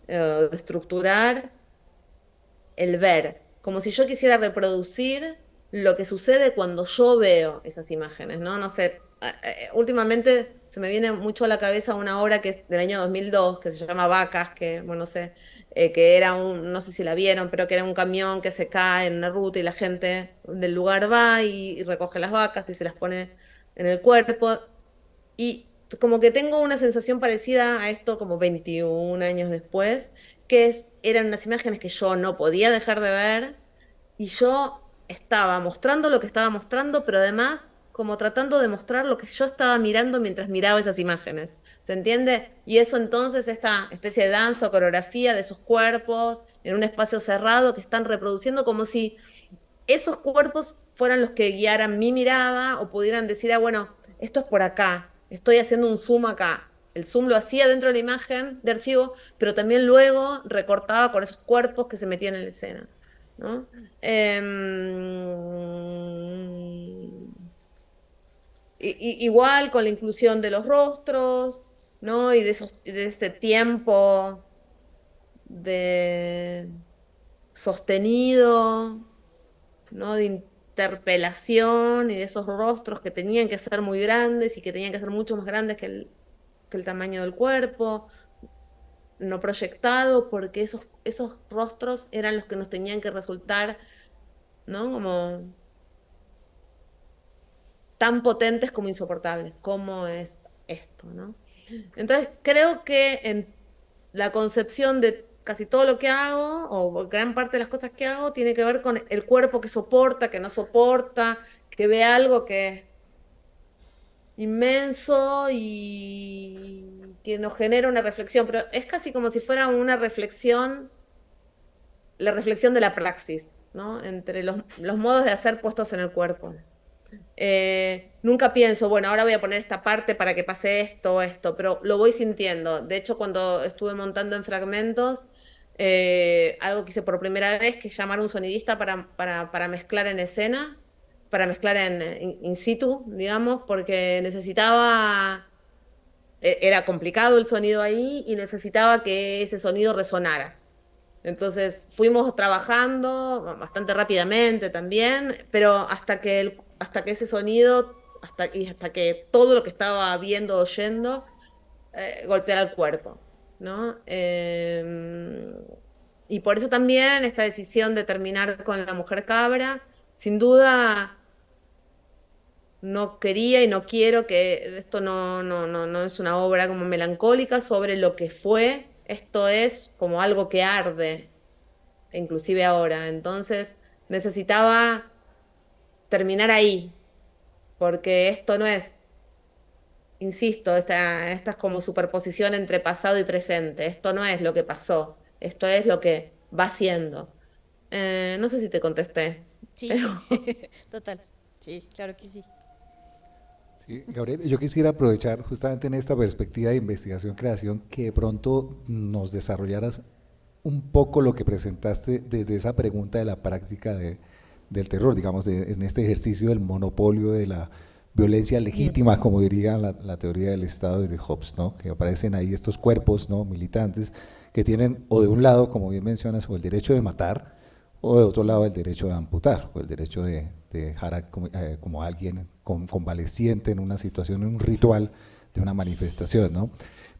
o de estructurar, el ver, como si yo quisiera reproducir lo que sucede cuando yo veo esas imágenes, ¿no? No sé, últimamente se me viene mucho a la cabeza una obra que es del año 2002, que se llama Vacas, que, bueno, no sé, que era no sé si la vieron, pero que era un camión que se cae en una ruta y la gente del lugar va y recoge las vacas y se las pone en el cuerpo. Y como que tengo una sensación parecida a esto como 21 años después, eran unas imágenes que yo no podía dejar de ver y yo estaba mostrando lo que estaba mostrando, pero además como tratando de mostrar lo que yo estaba mirando mientras miraba esas imágenes. ¿Se entiende? Y eso entonces, esta especie de danza o coreografía de esos cuerpos en un espacio cerrado que están reproduciendo como si esos cuerpos fueran los que guiaran mi mirada o pudieran decir, ah, bueno, esto es por acá, estoy haciendo un zoom acá. El zoom lo hacía dentro de la imagen de archivo, pero también luego recortaba con esos cuerpos que se metían en la escena, ¿no? Igual con la inclusión de los rostros, ¿no? Y de ese tiempo de sostenido, ¿no? De interpelación y de esos rostros que tenían que ser muy grandes y que tenían que ser mucho más grandes que el tamaño del cuerpo. no proyectado, porque esos rostros eran los que nos tenían que resultar, ¿no? Como tan potentes como insoportables. ¿Cómo es esto, no? Entonces, creo que en la concepción de casi todo lo que hago, o gran parte de las cosas que hago, tiene que ver con el cuerpo que soporta, que no soporta, que ve algo que es inmenso y que nos genera una reflexión, pero es casi como si fuera una reflexión, la reflexión de la praxis, ¿no? Entre los modos de hacer puestos en el cuerpo. Nunca pienso, bueno, ahora voy a poner esta parte para que pase esto o esto, pero lo voy sintiendo. De hecho, cuando estuve montando en fragmentos, algo que hice por primera vez, que es llamar a un sonidista para mezclar en escena, para mezclar in situ, digamos, porque necesitaba, era complicado el sonido ahí y necesitaba que ese sonido resonara. Entonces fuimos trabajando bastante rápidamente también, pero hasta que ese sonido, hasta que todo lo que estaba viendo, oyendo, golpeara el cuerpo, ¿no? Y por eso también esta decisión de terminar con La Mujer Cabra, sin duda no quería y no quiero que esto no es una obra como melancólica sobre lo que fue, esto es como algo que arde inclusive ahora. Entonces necesitaba terminar ahí, porque esto no es, insisto, esta es como superposición entre pasado y presente. Esto no es lo que pasó, esto es lo que va siendo. No sé si te contesté, Sí, pero total. Sí, claro que sí. Sí, Gabriel, yo quisiera aprovechar justamente en esta perspectiva de investigación-creación que de pronto nos desarrollaras un poco lo que presentaste desde esa pregunta de la práctica del terror, digamos, en este ejercicio del monopolio de la violencia legítima, como diría la teoría del Estado desde Hobbes, ¿no? Que aparecen ahí estos cuerpos, ¿no?, militantes que tienen, o de un lado, como bien mencionas, o el derecho de matar, o de otro lado el derecho de amputar, o el derecho de dejar como alguien convaleciente en una situación, en un ritual de una manifestación, ¿no?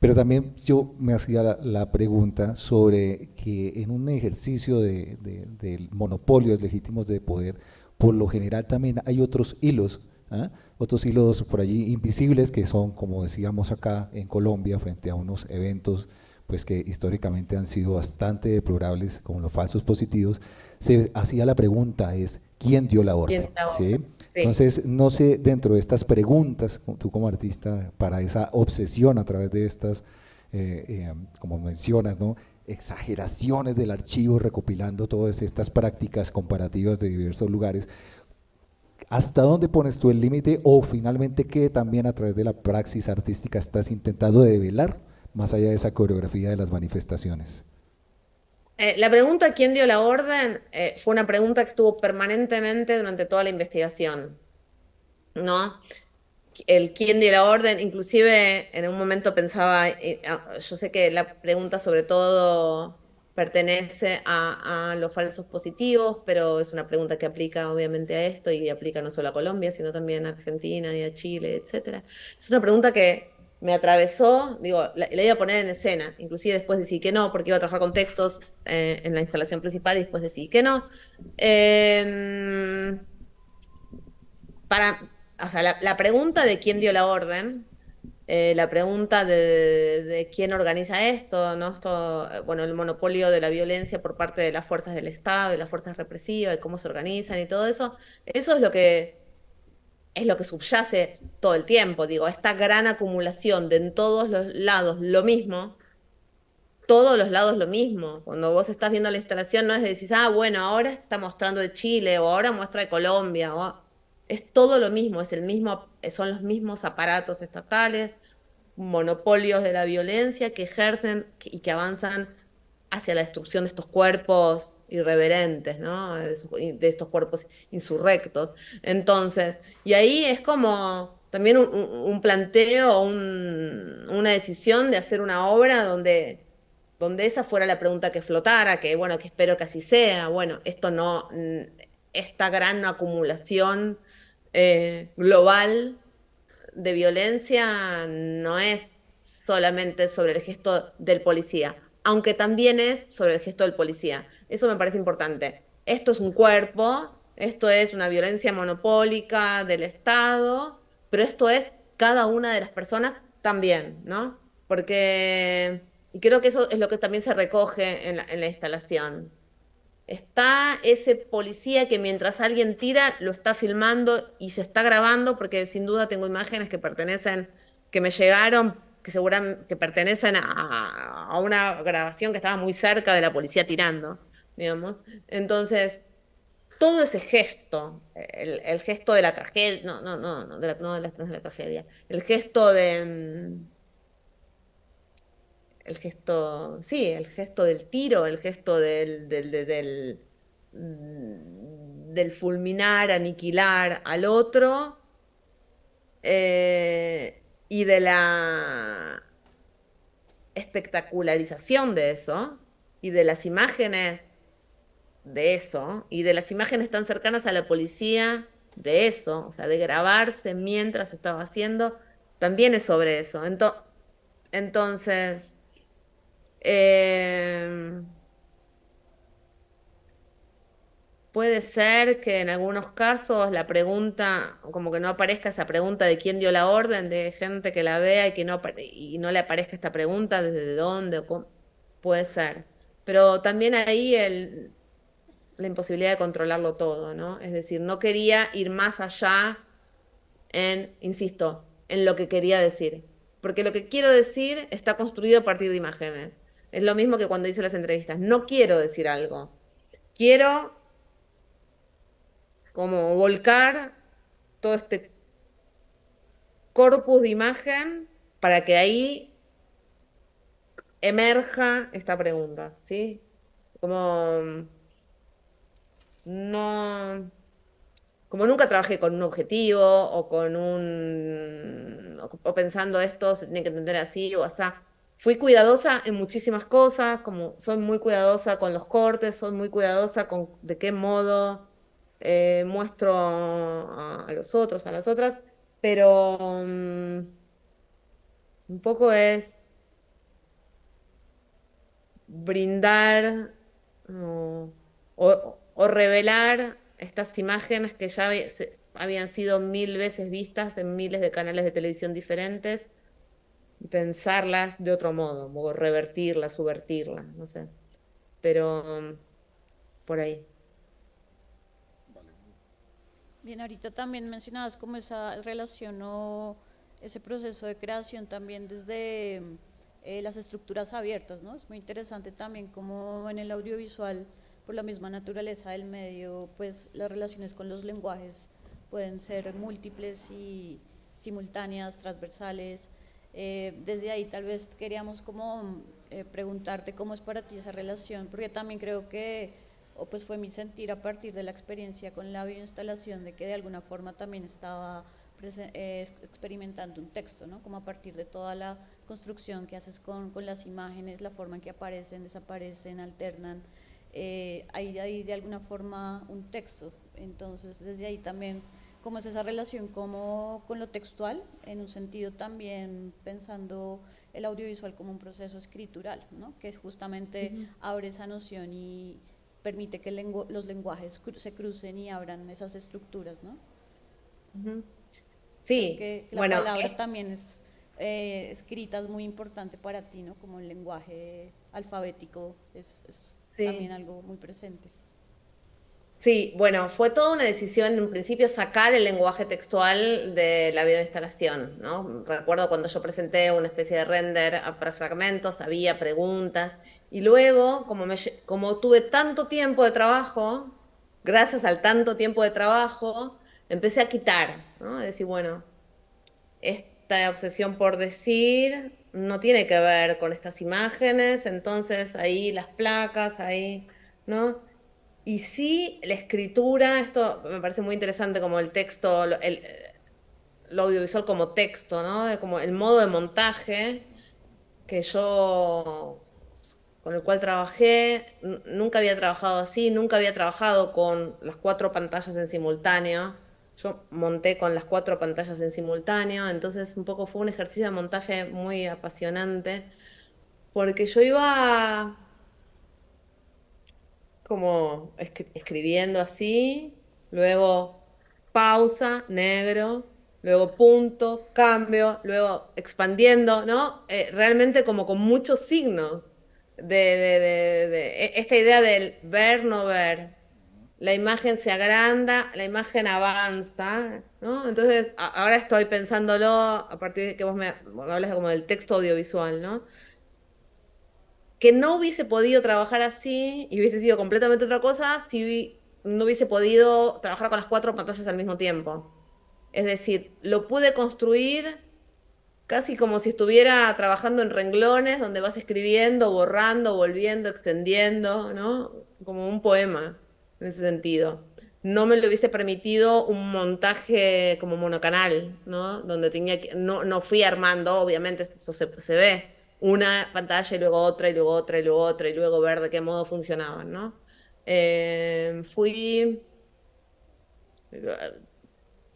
Pero también yo me hacía la pregunta sobre que en un ejercicio de monopolios legítimos de poder, por lo general también hay otros hilos, ¿ah? Otros hilos por allí invisibles que son, como decíamos acá en Colombia, frente a unos eventos pues que históricamente han sido bastante deplorables, como los falsos positivos, se hacía la pregunta es, ¿quién dio la orden? ¿quién está ¿Sí? ahora? Sí. Entonces, no sé, dentro de estas preguntas, tú como artista, para esa obsesión a través de estas, como mencionas, ¿no?, exageraciones del archivo recopilando todas estas prácticas comparativas de diversos lugares, ¿hasta dónde pones tú el límite o finalmente qué también a través de la praxis artística estás intentando develar más allá de esa coreografía de las manifestaciones? La pregunta ¿quién dio la orden? Fue una pregunta que estuvo permanentemente durante toda la investigación, ¿no? El quién dio la orden, inclusive en un momento pensaba, yo sé que la pregunta sobre todo pertenece a los falsos positivos, pero es una pregunta que aplica obviamente a esto y aplica no solo a Colombia, sino también a Argentina y a Chile, etcétera. Es una pregunta que me atravesó, digo, la iba a poner en escena, inclusive después decidí que no, porque iba a trabajar con textos en la instalación principal y después decidí que no. Eh, para, o sea, la pregunta de quién dio la orden, la pregunta de quién organiza esto, ¿no? Esto, bueno, el monopolio de la violencia por parte de las fuerzas del Estado, de las fuerzas represivas, de cómo se organizan y todo eso es lo que subyace todo el tiempo, digo, esta gran acumulación de en todos los lados lo mismo, todos los lados lo mismo. Cuando vos estás viendo la instalación, no es de decir, ah, bueno, ahora está mostrando de Chile o ahora muestra de Colombia. Es todo lo mismo, es el mismo, son los mismos aparatos estatales, monopolios de la violencia que ejercen y que avanzan hacia la destrucción de estos cuerpos irreverentes, ¿no? De estos cuerpos insurrectos. Entonces, y ahí es como también un planteo, una decisión de hacer una obra donde esa fuera la pregunta que flotara, que bueno, que espero que así sea. Bueno, esto no, esta gran acumulación global de violencia no es solamente sobre el gesto del policía. aunque también es sobre el gesto del policía. Eso me parece importante. Esto es un cuerpo, esto es una violencia monopólica del Estado, pero esto es cada una de las personas también, ¿no? Porque, y creo que eso es lo que también se recoge en la instalación. Está ese policía que mientras alguien tira lo está filmando y se está grabando, porque sin duda tengo imágenes que pertenecen, que me llegaron, que seguramente que pertenecen a una grabación que estaba muy cerca de la policía tirando, digamos. Entonces, todo ese gesto, el gesto de la tragedia, no, no de la tragedia, el gesto de, el gesto, sí, el gesto del tiro, el gesto del fulminar, aniquilar al otro, y de la espectacularización de eso, y de las imágenes de eso, y de las imágenes tan cercanas a la policía de eso, o sea, de grabarse mientras estaba haciendo, también es sobre eso. Entonces, eh, puede ser que en algunos casos la pregunta, como que no aparezca esa pregunta de quién dio la orden, de gente que la vea y que y no le aparezca esta pregunta, desde dónde, o puede ser. Pero también ahí la imposibilidad de controlarlo todo, ¿no? Es decir, no quería ir más allá insisto, en lo que quería decir. Porque lo que quiero decir está construido a partir de imágenes. Es lo mismo que cuando hice las entrevistas. No quiero decir algo. Quiero como volcar todo este corpus de imagen para que ahí emerja esta pregunta, ¿sí? Como no, como nunca trabajé con un objetivo o con o pensando esto se tiene que entender así o así. Fui cuidadosa en muchísimas cosas, como soy muy cuidadosa con los cortes, soy muy cuidadosa con de qué modo muestro a los otros, a las otras, pero un poco es brindar o revelar estas imágenes que ya habían sido mil veces vistas en miles de canales de televisión diferentes y pensarlas de otro modo, o revertirlas, subvertirlas, no sé, pero por ahí. Bien, ahorita también mencionabas como esa relación o ese proceso de creación también desde las estructuras abiertas, ¿no? Es muy interesante también como en el audiovisual, por la misma naturaleza del medio, pues las relaciones con los lenguajes pueden ser múltiples y simultáneas, transversales. Desde ahí tal vez queríamos como preguntarte cómo es para ti esa relación, porque también creo que o pues fue mi sentir a partir de la experiencia con la bioinstalación de que de alguna forma también estaba experimentando un texto, ¿no? Como a partir de toda la construcción que haces con las imágenes, la forma en que aparecen, desaparecen, alternan, hay de alguna forma un texto. Entonces, desde ahí también, ¿cómo es esa relación como con lo textual? En un sentido también pensando el audiovisual como un proceso escritural, ¿no? Que justamente abre esa noción y permite que los lenguajes se crucen y abran esas estructuras, ¿no? Sí, Que la bueno, palabra también es escrita, es muy importante para ti, ¿no? Como el lenguaje alfabético es también sí. algo muy presente. Sí, bueno, fue toda una decisión en un principio sacar el lenguaje textual de la videoinstalación, ¿no? Recuerdo cuando yo presenté una especie de render para fragmentos, había preguntas, y luego, como tuve tanto tiempo de trabajo, gracias al tanto tiempo de trabajo, empecé a quitar, ¿no? Es decir, bueno, esta obsesión por decir no tiene que ver con estas imágenes, entonces ahí las placas, ahí, ¿no? Y sí, la escritura, esto me parece muy interesante como el texto, lo audiovisual como texto, ¿no? Como el modo de montaje que yo, con el cual trabajé, nunca había trabajado así, nunca había trabajado con las cuatro pantallas en simultáneo. Yo monté con las cuatro pantallas en simultáneo, entonces un poco fue un ejercicio de montaje muy apasionante porque yo iba como escribiendo así, luego pausa, negro, luego punto, cambio, luego expandiendo, ¿no? Realmente como con muchos signos esta idea del ver, no ver. La imagen se agranda, la imagen avanza, ¿no? Entonces, ahora estoy pensándolo a partir de que me hablas como del texto audiovisual, ¿no? Que no hubiese podido trabajar así y hubiese sido completamente otra cosa si no hubiese podido trabajar con las 4 pantallas al mismo tiempo. Es decir, lo pude construir casi como si estuviera trabajando en renglones donde vas escribiendo, borrando, volviendo, extendiendo, ¿no? Como un poema, en ese sentido. No me lo hubiese permitido un montaje como monocanal, ¿no? Donde tenía que, no fui armando, obviamente eso se ve, una pantalla y luego otra y luego otra y luego otra y luego ver de qué modo funcionaban, ¿no?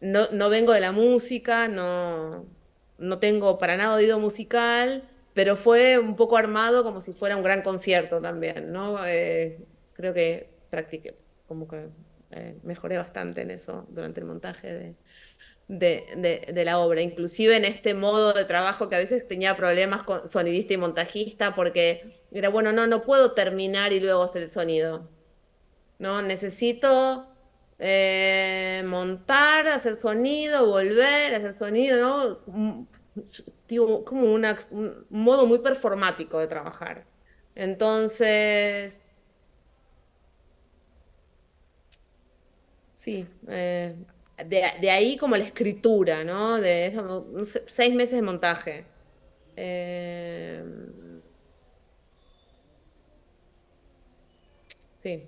No vengo de la música, no tengo para nada oído musical, pero fue un poco armado como si fuera un gran concierto también, ¿no? Creo que practiqué, como que mejoré bastante en eso durante el montaje de la obra, inclusive en este modo de trabajo que a veces tenía problemas con sonidista y montajista, porque era, bueno, no puedo terminar y luego hacer el sonido. No, necesito montar, hacer sonido, volver, hacer sonido, ¿no? Como un modo muy performático de trabajar. Entonces, sí, de ahí como la escritura, ¿no? No sé, 6 meses de montaje. Eh, sí.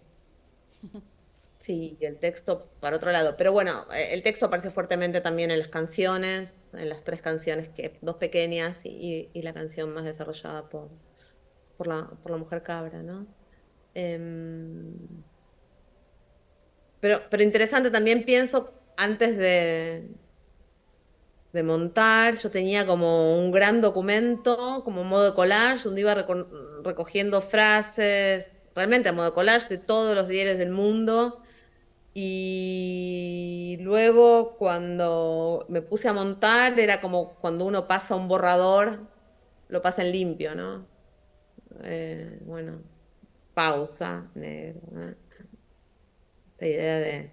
Sí, y el texto para otro lado. Pero bueno, el texto aparece fuertemente también en las canciones, en las 3 canciones, dos pequeñas y la canción más desarrollada por la mujer cabra, ¿no? Em, pero interesante, también pienso, antes de montar, yo tenía como un gran documento, como modo de collage, donde iba recogiendo frases, realmente a modo de collage, de todos los diarios del mundo. Y luego cuando me puse a montar era como cuando uno pasa un borrador, lo pasa en limpio, ¿no? Bueno, pausa, negro, ¿no? Esta idea de...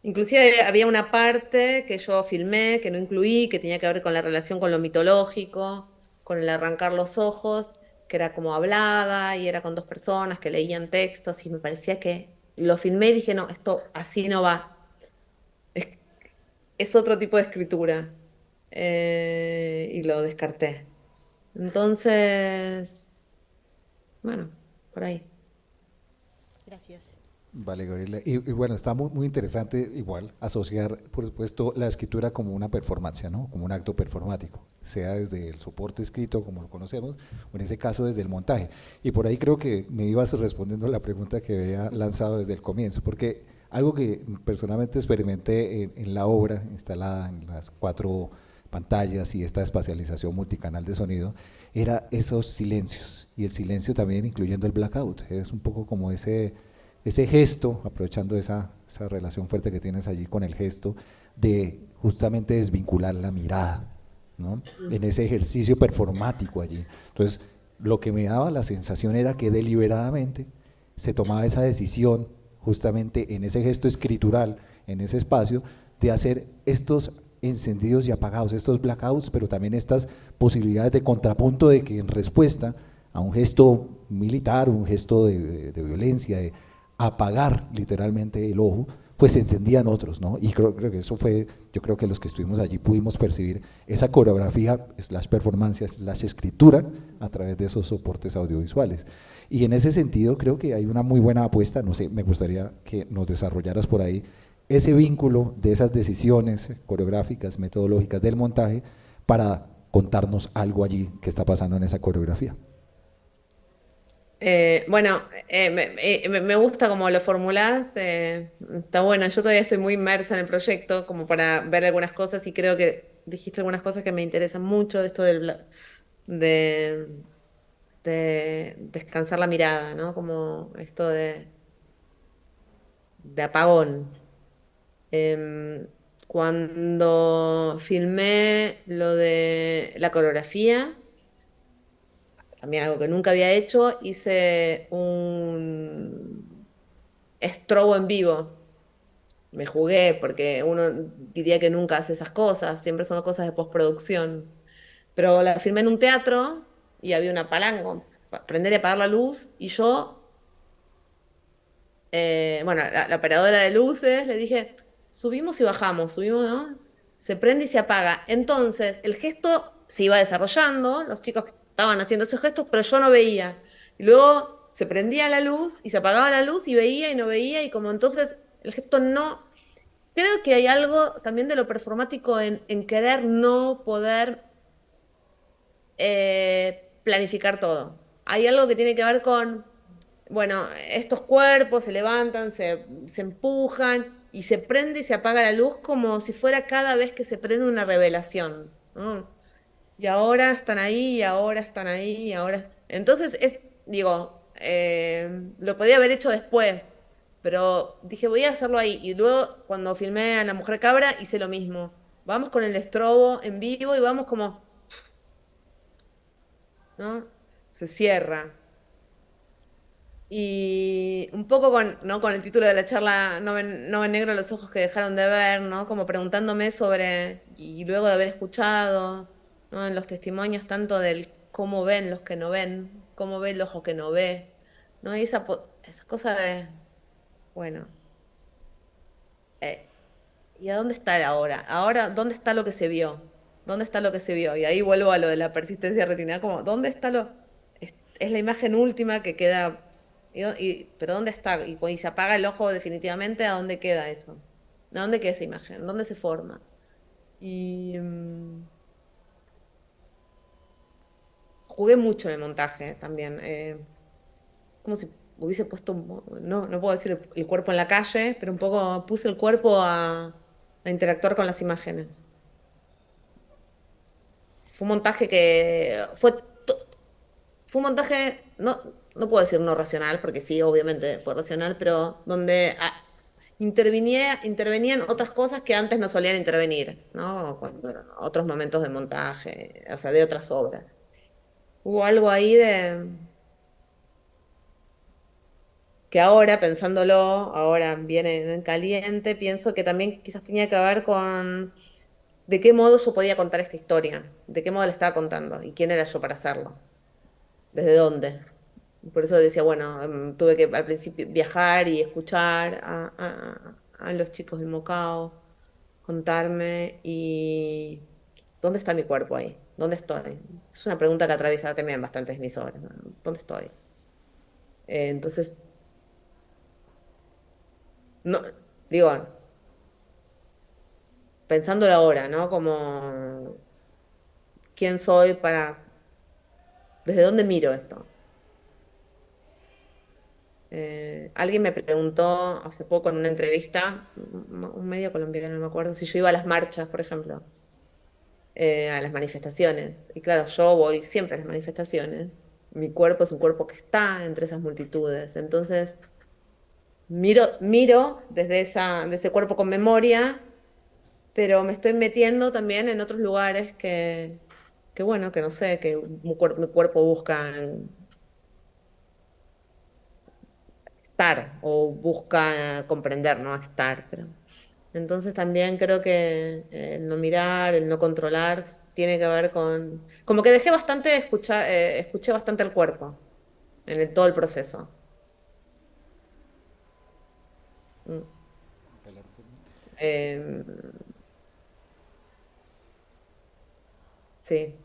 Inclusive había una parte que yo filmé, que no incluí, que tenía que ver con la relación con lo mitológico, con el arrancar los ojos, que era como hablada y era con 2 personas que leían textos y me parecía que lo filmé y dije, no, esto así no va. Es es otro tipo de escritura. Y lo descarté. Entonces, bueno, por ahí. Gracias. Vale, Gabriela. Y bueno, está muy interesante igual asociar, por supuesto, la escritura como una performance, ¿no? Como un acto performático, sea desde el soporte escrito, como lo conocemos, o en ese caso desde el montaje. Y por ahí creo que me ibas respondiendo la pregunta que había lanzado desde el comienzo, porque algo que personalmente experimenté en la obra, instalada en las 4 pantallas y esta espacialización multicanal de sonido, era esos silencios, y el silencio también incluyendo el blackout. Es un poco como ese gesto, aprovechando esa relación fuerte que tienes allí con el gesto, de justamente desvincular la mirada, ¿no? En ese ejercicio performático allí. Entonces, lo que me daba la sensación era que deliberadamente se tomaba esa decisión, justamente en ese gesto escritural, en ese espacio, de hacer estos encendidos y apagados, estos blackouts, pero también estas posibilidades de contrapunto de que en respuesta a un gesto militar, un gesto de violencia, de apagar literalmente el ojo, pues se encendían otros, ¿no? Y creo que eso fue, yo creo que los que estuvimos allí pudimos percibir esa coreografía, slash performance, slash escritura a través de esos soportes audiovisuales. Y en ese sentido creo que hay una muy buena apuesta, no sé, me gustaría que nos desarrollaras por ahí ese vínculo de esas decisiones coreográficas, metodológicas del montaje para contarnos algo allí que está pasando en esa coreografía. Bueno, me gusta cómo lo formulás, está bueno, yo todavía estoy muy inmersa en el proyecto como para ver algunas cosas y creo que dijiste algunas cosas que me interesan mucho, esto de de descansar la mirada, ¿no? Como esto de apagón. Em, Cuando filmé lo de la coreografía, también algo que nunca había hecho, hice un estrobo en vivo. Me jugué porque uno diría que nunca hace esas cosas, siempre son cosas de postproducción. Pero la filmé en un teatro y había una palanca, prender y apagar la luz, y yo, bueno, la operadora de luces, le dije, subimos y bajamos, subimos, ¿no? Se prende y se apaga. Entonces, el gesto se iba desarrollando, los chicos estaban haciendo esos gestos, pero yo no veía. Y luego se prendía la luz y se apagaba la luz y veía y no veía, y como entonces el gesto no... Creo que hay algo también de lo performático en querer no poder planificar todo. Hay algo que tiene que ver con, bueno, estos cuerpos se levantan, se empujan y se prende y se apaga la luz como si fuera cada vez que se prende una revelación, ¿no? Y ahora están ahí, y ahora están ahí, y ahora... Entonces, digo, lo podía haber hecho después, pero dije, voy a hacerlo ahí. Y luego, cuando filmé a La Mujer Cabra, hice lo mismo. Vamos con el estrobo en vivo y vamos como, ¿no? Se cierra. Y un poco con, ¿no? Con el título de la charla, no ven negro los ojos que dejaron de ver, ¿no? Como preguntándome sobre, y luego de haber escuchado, ¿no? En los testimonios tanto del cómo ven los que no ven, cómo ve el ojo que no ve, ¿no? Y esa cosa de, bueno, eh, ¿y a dónde está el ahora? Ahora, ¿dónde está lo que se vio? ¿Dónde está lo que se vio? Y ahí vuelvo a lo de la persistencia retinal, como, ¿dónde está lo...? Es la imagen última que queda, pero ¿dónde está? Y se apaga el ojo definitivamente, ¿a dónde queda eso? ¿A dónde queda esa imagen? ¿Dónde se forma? Y jugué mucho en el montaje también. Como si hubiese puesto, no puedo decir el cuerpo en la calle, pero un poco puse el cuerpo a interactuar con las imágenes. Fue un montaje que fue un montaje, no puedo decir no racional, porque sí, obviamente fue racional, pero donde intervenían otras cosas que antes no solían intervenir, ¿no? Otros momentos de montaje, o sea, de otras obras. Hubo algo ahí de que ahora, pensándolo, ahora viene en caliente, pienso que también quizás tenía que ver con de qué modo yo podía contar esta historia, de qué modo la estaba contando y quién era yo para hacerlo, desde dónde. Por eso decía, bueno, tuve que al principio viajar y escuchar a los chicos del Mocao, contarme y ¿dónde está mi cuerpo ahí? ¿Dónde estoy? Es una pregunta que atraviesa también bastantes de mis obras, ¿no? ¿Dónde estoy? Entonces, no, digo, pensándolo ahora, ¿no? Como, ¿quién soy para, desde dónde miro esto? Alguien me preguntó hace poco en una entrevista, un medio colombiano, no me acuerdo, si yo iba a las marchas, por ejemplo, a las manifestaciones. Y claro, yo voy siempre a las manifestaciones. Mi cuerpo es un cuerpo que está entre esas multitudes. Entonces, miro de ese cuerpo con memoria, pero me estoy metiendo también en otros lugares que bueno, que no sé, que mi cuerpo busca estar o busca comprender, no estar. Pero... Entonces también creo que el no mirar, el no controlar, tiene que ver con... Como que dejé bastante de escuchar, escuché bastante el cuerpo en todo el proceso. Mm. Em, sí.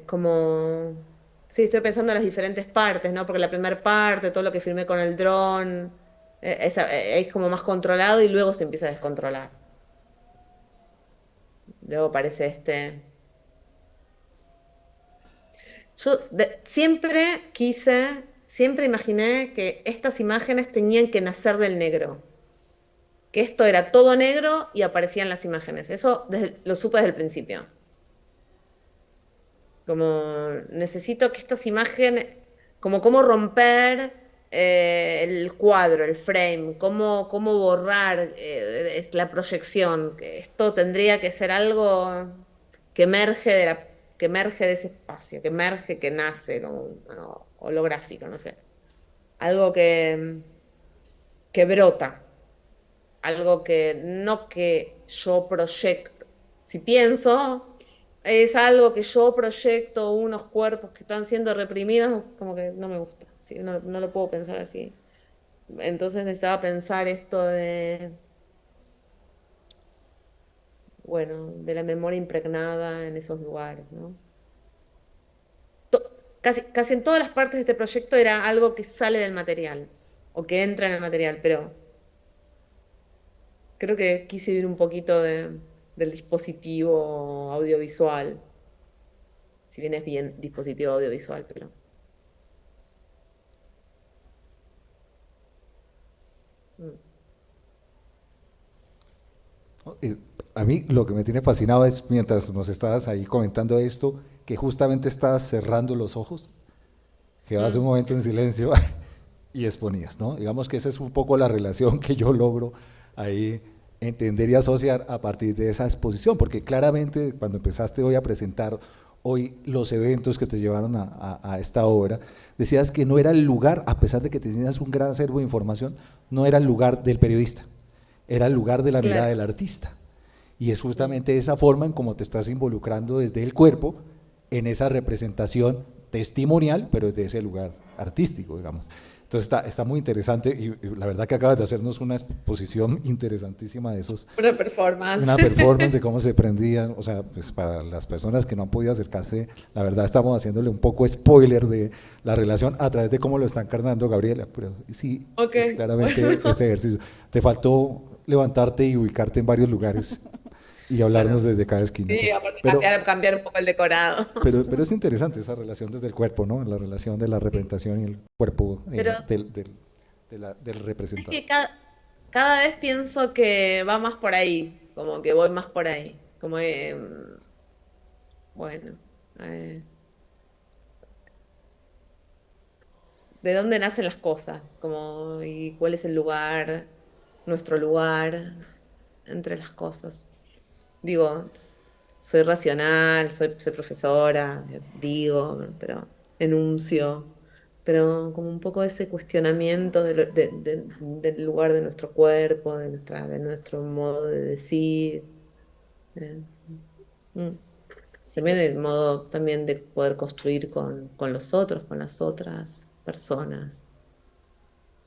Como... Sí, estoy pensando en las diferentes partes, ¿no? Porque la primera parte, todo lo que filmé con el dron, es como más controlado y luego se empieza a descontrolar. Luego aparece este... Yo siempre imaginé que estas imágenes tenían que nacer del negro, que esto era todo negro y aparecían las imágenes. Eso lo supe desde el principio. Como necesito que estas imágenes, como cómo romper el cuadro, el frame, cómo borrar la proyección, que esto tendría que ser algo que emerge que emerge de ese espacio, que emerge, que nace, como bueno, holográfico, no sé. Algo que brota, algo que no que yo proyecto. Si pienso, es algo que yo proyecto unos cuerpos que están siendo reprimidos, como que no me gusta, sí, no lo puedo pensar así. Entonces necesitaba pensar esto bueno, de la memoria impregnada en esos lugares, ¿no? Casi en todas las partes de este proyecto era algo que sale del material o que entra en el material, pero creo que quise ir un poquito del dispositivo audiovisual, si bien es bien dispositivo audiovisual, pero... mm. Eh, A mí lo que me tiene fascinado es, mientras nos estabas ahí comentando esto, que justamente estabas cerrando los ojos, quedabas un Mm. momento en silencio y exponías, ¿no? Digamos que esa es un poco la relación que yo logro ahí entender y asociar a partir de esa exposición, porque claramente cuando empezaste hoy a presentar hoy los eventos que te llevaron a esta obra, decías que no era el lugar, a pesar de que tenías un gran acervo de información, no era el lugar del periodista, era el lugar de la mirada Claro. del artista. Y es Mm. justamente esa forma en cómo te estás involucrando desde el cuerpo en esa representación testimonial, pero desde ese lugar artístico, digamos. Entonces está muy interesante y la verdad que acabas de hacernos una exposición interesantísima de esos, Una performance. una performance de cómo se prendían, o sea, pues para las personas que no han podido acercarse, la verdad estamos haciéndole un poco spoiler de la relación a través de cómo lo está encarnando Gabriela, pero sí, Ok, es claramente bueno. ese ejercicio. Te faltó levantarte y ubicarte en varios lugares y Bueno, hablarnos desde cada esquina, sí, aparte pero, cambiar un poco el decorado. pero es interesante esa relación desde el cuerpo, ¿no? La relación de la Sí. representación y el cuerpo Pero del es representado. que cada vez pienso que va más por ahí, como que voy más por ahí. Como, bueno, eh, ¿de dónde nacen las cosas? Como, ¿y cuál es el lugar, nuestro lugar entre las cosas? Digo, soy racional, soy profesora, digo, pero enuncio, pero como un poco ese cuestionamiento del lugar de nuestro cuerpo, de nuestro modo de decir, eh, mm. Sí, También el modo también de poder construir con los otros, con las otras personas.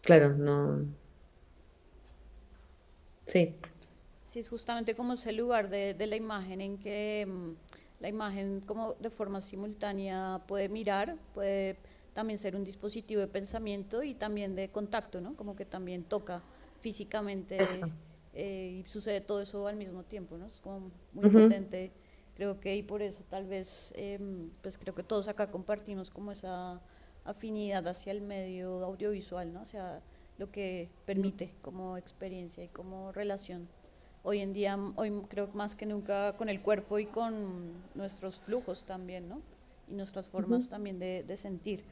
Claro, no, sí. sí, es justamente como ese lugar de la imagen en que la imagen como de forma simultánea puede mirar, puede también ser un dispositivo de pensamiento y también de contacto, ¿no? Como que también toca físicamente Eso. y sucede todo eso al mismo tiempo, ¿no? Es como muy Ujú. potente, creo que y por eso tal vez, pues creo que todos acá compartimos como esa afinidad hacia el medio audiovisual, ¿no? O sea, lo que permite como experiencia y como relación hoy en día, hoy creo más que nunca con el cuerpo y con nuestros flujos también, ¿no? Y nuestras Ujú. formas también de sentir.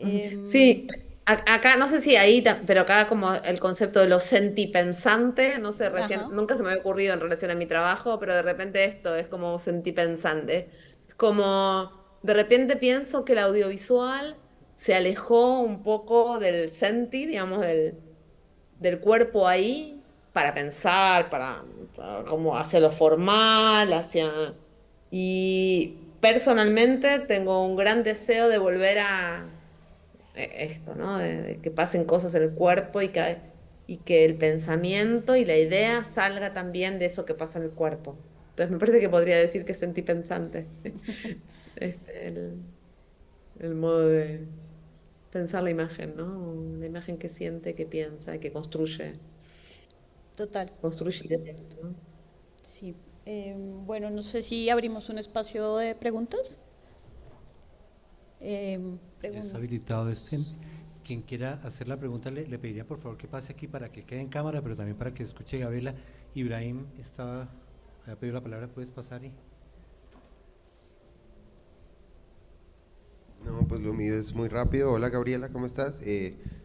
Ujú. Eh, Sí, acá no sé si ahí, pero acá como el concepto de lo sentipensante, no sé, recién, ajá, nunca se me había ocurrido en relación a mi trabajo, pero de repente esto es como sentipensante. Es como, de repente pienso que el audiovisual se alejó un poco del senti, digamos, del cuerpo ahí, para pensar, para como hacia lo formal, hacia... Y personalmente tengo un gran deseo de volver a esto, ¿no? De que pasen cosas en el cuerpo y que el pensamiento y la idea salga también de eso que pasa en el cuerpo. Entonces me parece que podría decir que sentí pensante. El modo de pensar la imagen, ¿no? La imagen que siente, que piensa, que total, construye ideas, ¿no? sí. Bueno, no sé si abrimos un espacio de preguntas. Ya está Preguntas. habilitado este. Quien quiera hacer la pregunta le pediría por favor que pase aquí para que quede en cámara, pero también para que escuche Gabriela. Ibrahim había pedido la palabra, puedes pasar y... No, pues lo mío es muy rápido. Hola Gabriela, ¿cómo estás?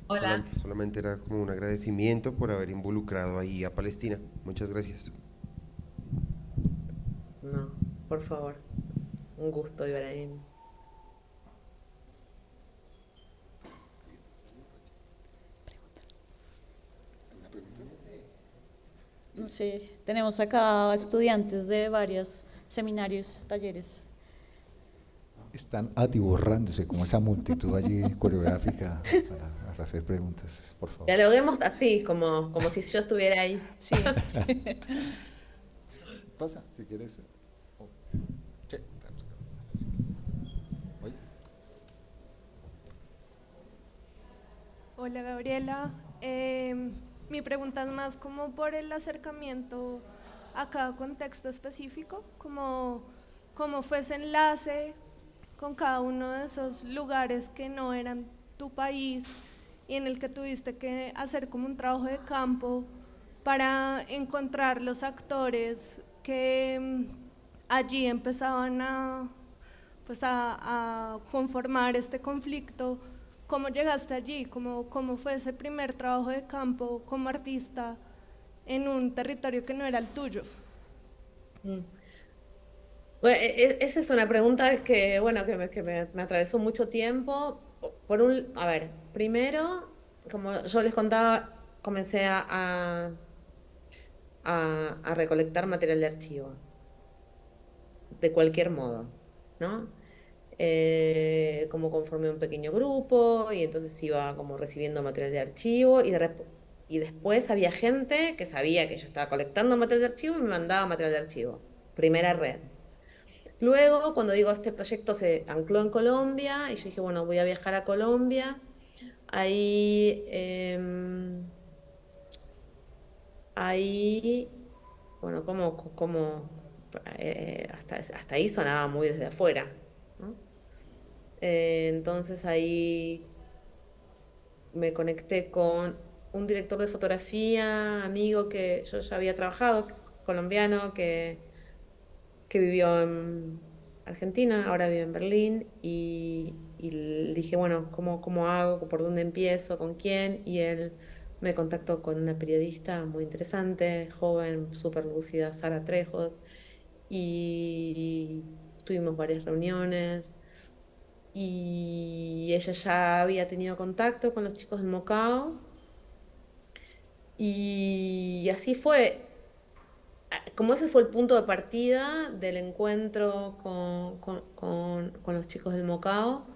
Hola. Solamente era como un agradecimiento por haber involucrado ahí a Palestina. Muchas gracias. No, por favor. Un gusto, Ibrahim. No sé, tenemos acá estudiantes de varios seminarios, talleres. Están atiborrándose como esa multitud allí coreográfica para hacer preguntas, por favor. Dialoguemos así, como si yo estuviera ahí. Sí. Pasa, si quieres. Oh, sí, oye. Hola Gabriela. Mi pregunta es más como por el acercamiento a cada contexto específico, como fue ese enlace con cada uno de esos lugares que no eran tu país y en el que tuviste que hacer como un trabajo de campo para encontrar los actores que allí empezaban pues a conformar este conflicto. ¿Cómo llegaste allí? ¿Cómo fue ese primer trabajo de campo como artista en un territorio que no era el tuyo? Mm. Bueno, esa es una pregunta que, bueno, me atravesó mucho tiempo. A ver, primero, como yo les contaba, comencé a recolectar material de archivo, de cualquier modo, ¿no? Como conformé un pequeño grupo y entonces iba como recibiendo material de archivo y después había gente que sabía que yo estaba colectando material de archivo y me mandaba material de archivo. Primera red. Luego, cuando digo este proyecto se ancló en Colombia y yo dije, bueno, voy a viajar a Colombia. Ahí, ahí, bueno, hasta ahí sonaba muy desde afuera, ¿no? Entonces ahí me conecté con un director de fotografía, amigo que yo ya había trabajado, colombiano, que vivió en Argentina, ahora vive en Berlín, y le dije, bueno, ¿cómo hago? ¿Por dónde empiezo? ¿Con quién? Y él me contactó con una periodista muy interesante, joven, súper lúcida, Sara Trejos, y tuvimos varias reuniones. Y ella ya había tenido contacto con los chicos del Mocao, y así fue. Como ese fue el punto de partida del encuentro con los chicos del Mocao,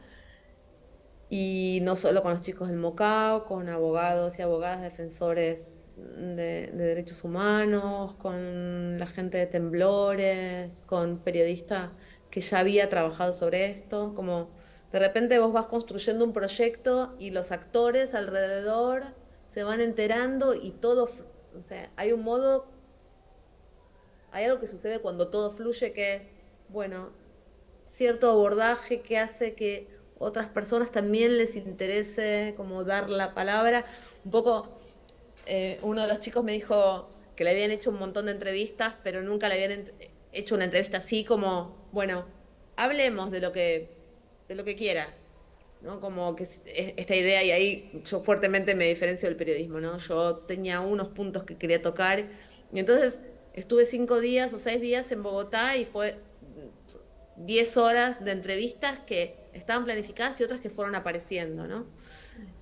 y no solo con los chicos del Mocao, con abogados y abogadas defensores de derechos humanos, con la gente de Temblores, con periodistas que ya había trabajado sobre esto, como de repente vos vas construyendo un proyecto y los actores alrededor se van enterando y todo, o sea, hay algo que sucede cuando todo fluye, que es, bueno, cierto abordaje que hace que otras personas también les interese como dar la palabra. Un poco, uno de los chicos me dijo que le habían hecho un montón de entrevistas, pero nunca le habían hecho una entrevista así como, bueno, hablemos de lo que quieras, ¿no? Como que esta idea, y ahí yo fuertemente me diferencio del periodismo, ¿no? Yo tenía unos puntos que quería tocar, y entonces estuve 5 días o 6 días en Bogotá y fue 10 horas de entrevistas que estaban planificadas y otras que fueron apareciendo, ¿no?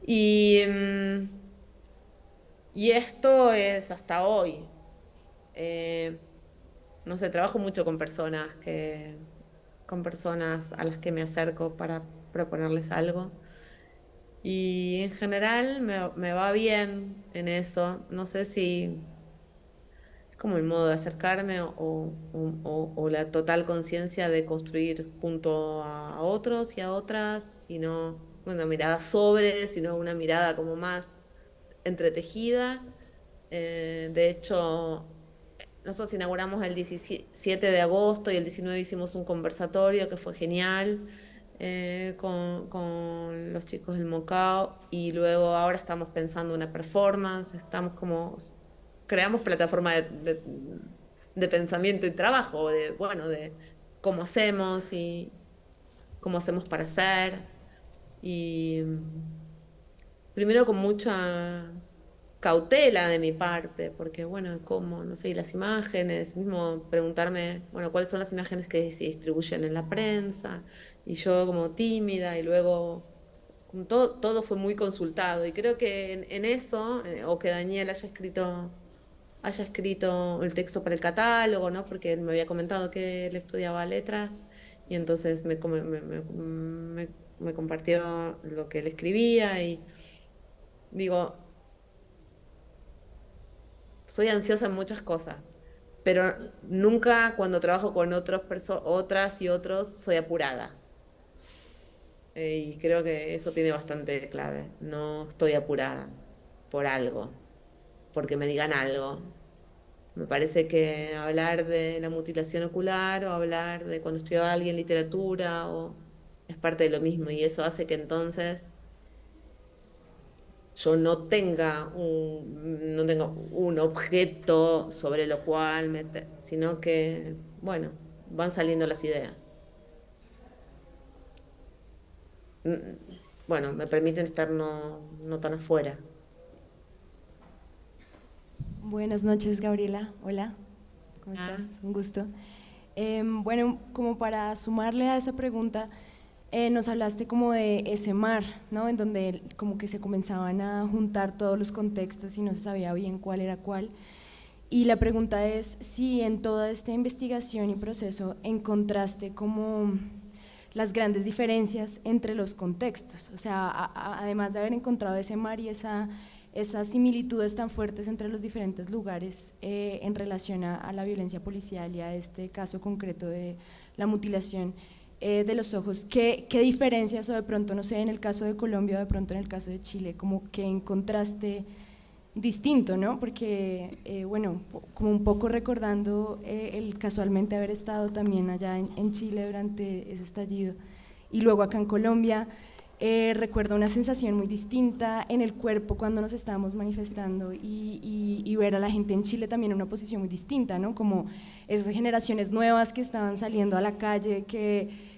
Y, y esto es hasta hoy. Eh, no sé, trabajo mucho con personas a las que me acerco para proponerles algo. Y en general me va bien en eso. No sé si es como el modo de acercarme o la total conciencia de construir junto a otros y a otras, sino una mirada sobre, sino una mirada como más entretejida. De hecho, nosotros inauguramos el 17 de agosto y el 19 hicimos un conversatorio que fue genial, con los chicos del Mocao, y luego ahora estamos pensando una performance, creamos plataforma de pensamiento y trabajo, bueno, de cómo hacemos, cómo hacemos para hacer. Y primero con mucha cautela de mi parte, porque bueno, cómo, no sé, y las imágenes, mismo preguntarme, bueno, cuáles son las imágenes que se distribuyen en la prensa, y yo como tímida, y luego como todo fue muy consultado, y creo que en eso, o que Daniel haya escrito el texto para el catálogo, ¿no? Porque él me había comentado que él estudiaba letras, y entonces me compartió lo que él escribía, y digo, soy ansiosa en muchas cosas, pero nunca cuando trabajo con otras y otros soy apurada. Y creo que eso tiene bastante clave. No estoy apurada por algo, porque me digan algo. Me parece que hablar de la mutilación ocular o hablar de cuando estudiaba alguien literatura es parte de lo mismo, y eso hace que entonces yo no tengo un objeto sobre lo cual sino que, bueno, van saliendo las ideas. Mm, Bueno, me permiten estar no tan afuera. Buenas noches, Gabriela. Hola, ¿cómo Ah. estás? Un gusto. Bueno, como para sumarle a esa pregunta, nos hablaste como de ese mar, ¿no? En donde como que se comenzaban a juntar todos los contextos y no se sabía bien cuál era cuál. Y la pregunta es si en toda esta investigación y proceso encontraste como las grandes diferencias entre los contextos, o sea, además de haber encontrado ese mar y esas similitudes tan fuertes entre los diferentes lugares en relación a la violencia policial y a este caso concreto de la mutilación de los ojos, ¿qué diferencias, o de pronto, no sé, en el caso de Colombia o de pronto en el caso de Chile, como que encontraste distinto, ¿no? Porque, bueno, como un poco recordando el casualmente haber estado también allá en Chile durante ese estallido y luego acá en Colombia, recuerdo una sensación muy distinta en el cuerpo cuando nos estábamos manifestando y ver a la gente en Chile también en una posición muy distinta, ¿no? Como esas generaciones nuevas que estaban saliendo a la calle, que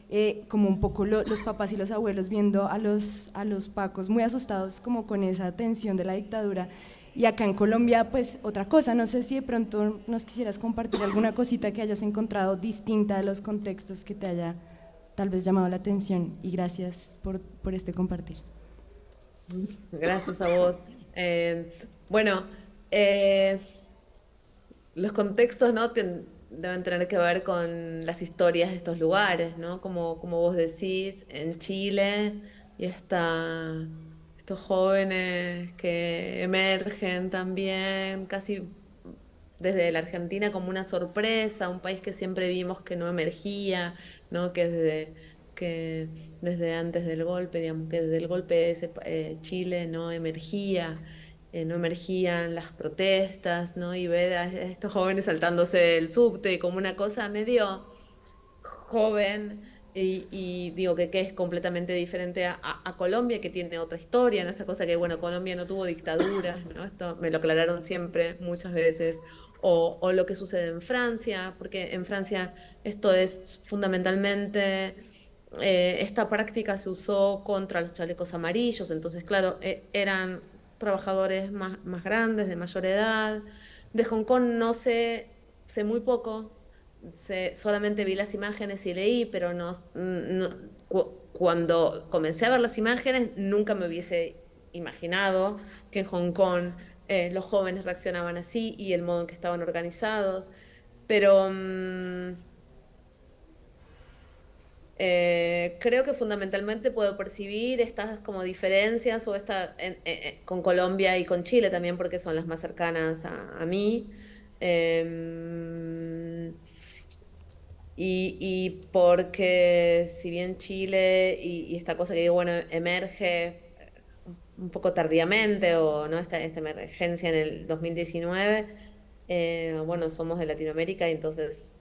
como un poco los papás y los abuelos viendo a los pacos muy asustados como con esa tensión de la dictadura. Y acá en Colombia, pues otra cosa, no sé si de pronto nos quisieras compartir alguna cosita que hayas encontrado distinta de los contextos que te haya tal vez llamado la atención, y gracias por este compartir. Gracias a vos. Bueno, los contextos, ¿no? Deben tener que ver con las historias de estos lugares, ¿no? Como vos decís, en Chile, y estos jóvenes que emergen también, casi desde la Argentina como una sorpresa, un país que siempre vimos que no emergía, ¿no? Que desde antes del golpe, digamos, que desde el golpe de Chile no emergían las protestas, ¿no? Y ver a estos jóvenes saltándose del subte como una cosa medio joven, y digo que es completamente diferente a Colombia, que tiene otra historia, ¿no? Esta cosa que, bueno, Colombia no tuvo dictaduras, ¿no? Esto me lo aclararon siempre, muchas veces. O lo que sucede en Francia, porque en Francia esto es fundamentalmente, esta práctica se usó contra los chalecos amarillos, entonces, claro, eran trabajadores más grandes, de mayor edad. De Hong Kong no sé muy poco, solamente vi las imágenes y leí, pero cuando comencé a ver las imágenes nunca me hubiese imaginado que en Hong Kong los jóvenes reaccionaban así y el modo en que estaban organizados. Pero creo que fundamentalmente puedo percibir estas como diferencias con Colombia y con Chile también, porque son las más cercanas a mí. Em, y porque si bien Chile y esta cosa que digo, bueno, emerge un poco tardíamente, o no esta emergencia en el 2019, bueno, somos de Latinoamérica y entonces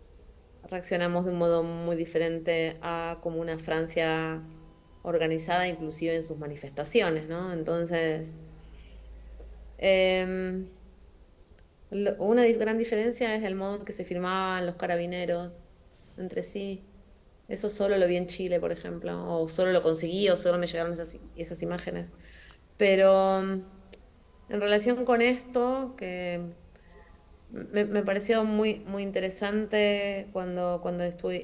reaccionamos de un modo muy diferente a como una Francia organizada, inclusive en sus manifestaciones, ¿no? Entonces, em, una gran diferencia es el modo en que se firmaban los carabineros entre sí. Eso solo lo vi en Chile, por ejemplo, o solo lo conseguí, o solo me llegaron esas imágenes. Pero en relación con esto, que me pareció muy interesante cuando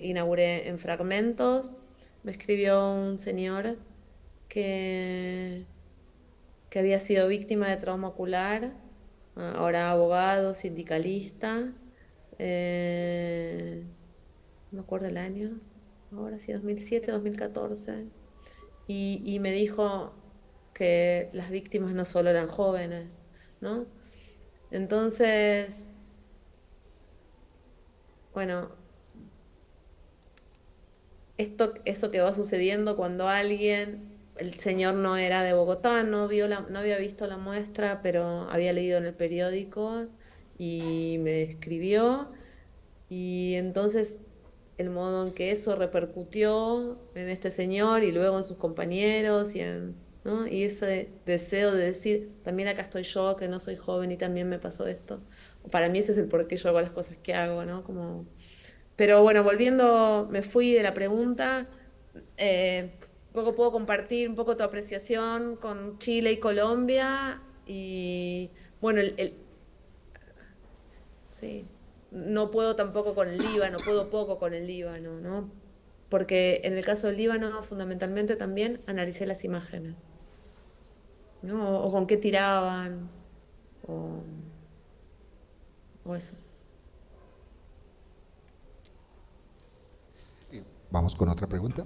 inauguré en Fragmentos, me escribió un señor que, que había sido víctima de trauma ocular, ahora abogado, sindicalista, no me acuerdo el año, ahora sí, 2007, 2014, y me dijo que las víctimas no solo eran jóvenes, ¿no? Entonces, bueno, eso que va sucediendo cuando el señor no era de Bogotá, no había visto la muestra, pero había leído en el periódico y me escribió, y entonces el modo en que eso repercutió en este señor y luego en sus compañeros ¿no? Y ese deseo de decir, también acá estoy yo, que no soy joven y también me pasó esto. Para mí ese es el por qué yo hago las cosas que hago, ¿no? Pero bueno, volviendo, me fui de la pregunta, un poco puedo compartir un poco tu apreciación con Chile y Colombia y bueno, sí, no puedo tampoco con el Líbano, puedo poco con el Líbano, ¿no? Porque en el caso del Líbano fundamentalmente también analicé las imágenes, ¿no? O con qué tiraban, o, o eso. Vamos con otra pregunta.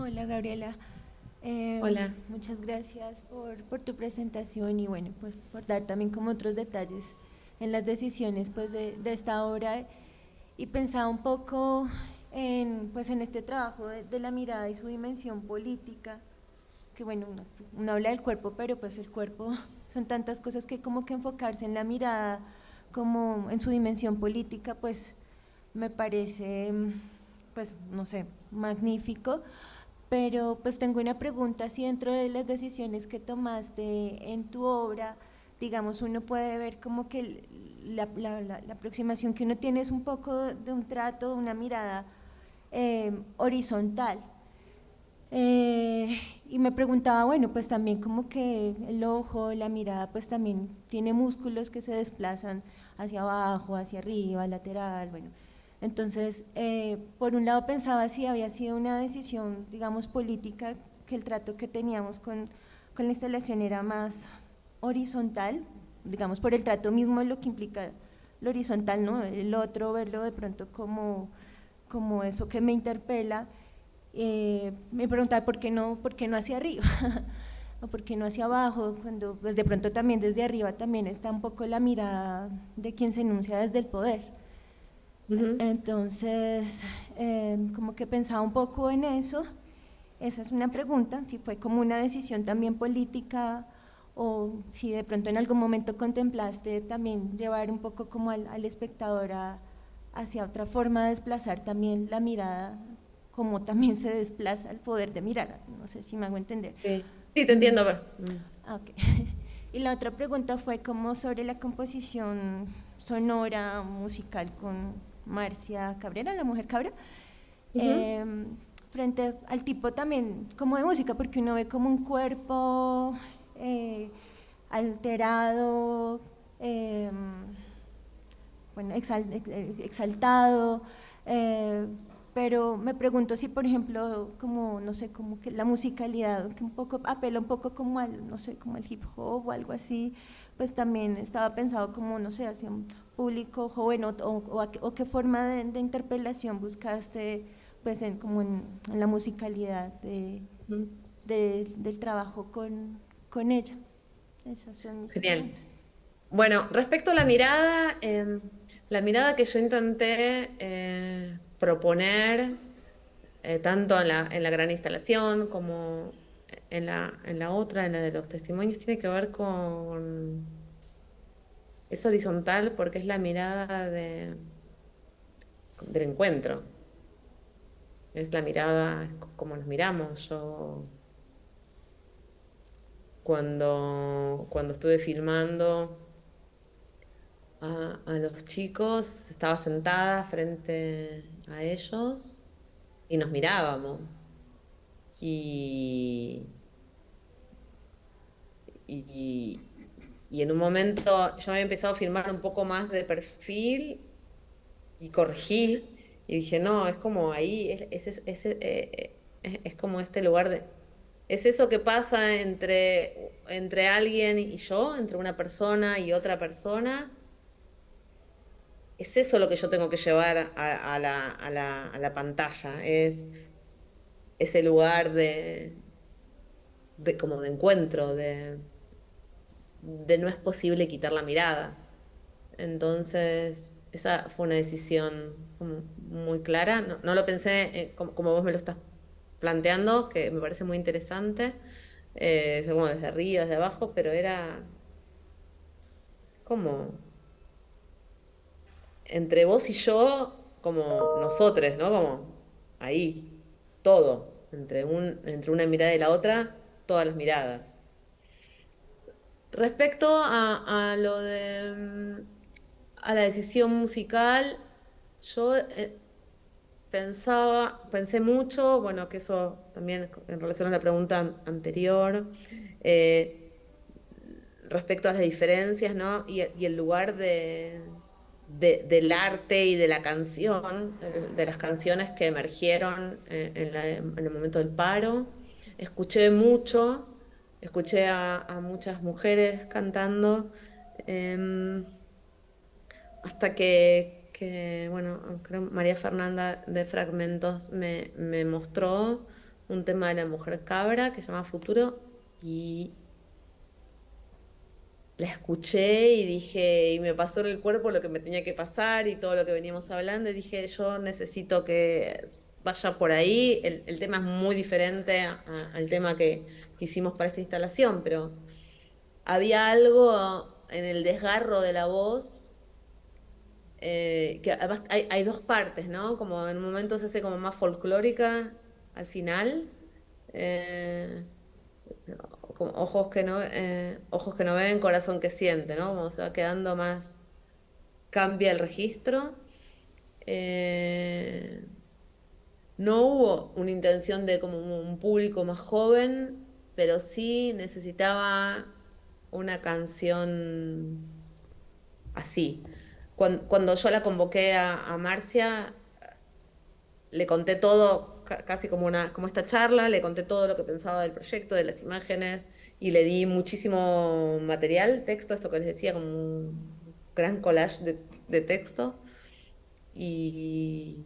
Hola Gabriela. Hola. Muchas gracias por tu presentación y bueno, pues por dar también como otros detalles en las decisiones pues de esta obra, y pensaba un poco pues en este trabajo de la mirada y su dimensión política, que bueno, uno habla del cuerpo, pero pues el cuerpo son tantas cosas que como que enfocarse en la mirada como en su dimensión política pues me parece pues no sé, magnífico. Pero pues tengo una pregunta, si dentro de las decisiones que tomaste en tu obra, digamos, uno puede ver como que la aproximación que uno tiene es un poco de un trato, una mirada horizontal. Y me preguntaba, bueno, pues también como que el ojo, la mirada, pues también tiene músculos que se desplazan hacia abajo, hacia arriba, lateral, bueno. Entonces, por un lado pensaba si había sido una decisión, digamos, política, que el trato que teníamos con la instalación era más horizontal, digamos, por el trato mismo de lo que implica lo horizontal, ¿no? El otro, verlo de pronto como eso que me interpela. Me preguntaba por qué no hacia arriba o por qué no hacia abajo, cuando pues de pronto también desde arriba también está un poco la mirada de quien se enuncia desde el poder. Entonces, como que pensaba un poco en eso. Esa es una pregunta, si fue como una decisión también política o si de pronto en algún momento contemplaste también llevar un poco como al espectador hacia otra forma de desplazar también la mirada, como también se desplaza el poder de mirar. No sé si me hago entender. Sí, sí te entiendo. Pero... Okay. Y la otra pregunta fue como sobre la composición sonora, musical con Marcia Cabrera, la mujer cabra, frente al tipo también como de música, porque uno ve como un cuerpo alterado, bueno, exaltado, pero me pregunto si, por ejemplo, como, no sé, como que la musicalidad, que un poco apela un poco como al, no sé, como al hip hop o algo así, pues también estaba pensado como, no sé, hacia un público joven o qué forma de interpelación buscaste, pues, como en la musicalidad del trabajo con ella. Esas son mis Genial. preguntas. Bueno, respecto a la mirada que yo intenté proponer, tanto en la gran instalación como en la otra, en la de los testimonios, tiene que ver con... Es horizontal porque es la mirada del encuentro. Es la mirada, es como nos miramos. Yo cuando estuve filmando a los chicos, estaba sentada frente a ellos y nos mirábamos. Y, y, y en un momento yo había empezado a filmar un poco más de perfil y corregí y dije, no, es como ahí, es como este lugar de... Es eso que pasa entre alguien y yo, entre una persona y otra persona. Es eso lo que yo tengo que llevar a la pantalla, es ese lugar como de encuentro, de no es posible quitar la mirada. Entonces, esa fue una decisión como muy clara. No lo pensé como vos me lo estás planteando, que me parece muy interesante, como desde arriba, desde abajo, pero era como entre vos y yo, como nosotros, ¿no? Como ahí, todo, entre una mirada y la otra, todas las miradas. Respecto a lo de a la decisión musical, yo pensé mucho, bueno, que eso también en relación a la pregunta anterior, eh, respecto a las diferencias, ¿no? Y el lugar del arte y de la canción, de las canciones que emergieron en el momento del paro. Escuché mucho, escuché a muchas mujeres cantando, em, hasta bueno, creo María Fernanda de Fragmentos me mostró un tema de la mujer cabra que se llama Futuro y la escuché y dije, y me pasó en el cuerpo lo que me tenía que pasar y todo lo que veníamos hablando, y dije, yo necesito que vaya por ahí. El tema es muy diferente al tema que hicimos para esta instalación, pero había algo en el desgarro de la voz, que además hay dos partes, ¿no? Como en un momento se hace como más folclórica al final. eh, como ojos que no ven, corazón que siente, ¿no? Como se va quedando más, cambia el registro. Eh, no hubo una intención de como un público más joven, pero sí necesitaba una canción así. Cuando yo la convoqué a Marcia, le conté todo, casi como esta charla, le conté todo lo que pensaba del proyecto, de las imágenes, y le di muchísimo material, texto, esto que les decía, como un gran collage de texto, y,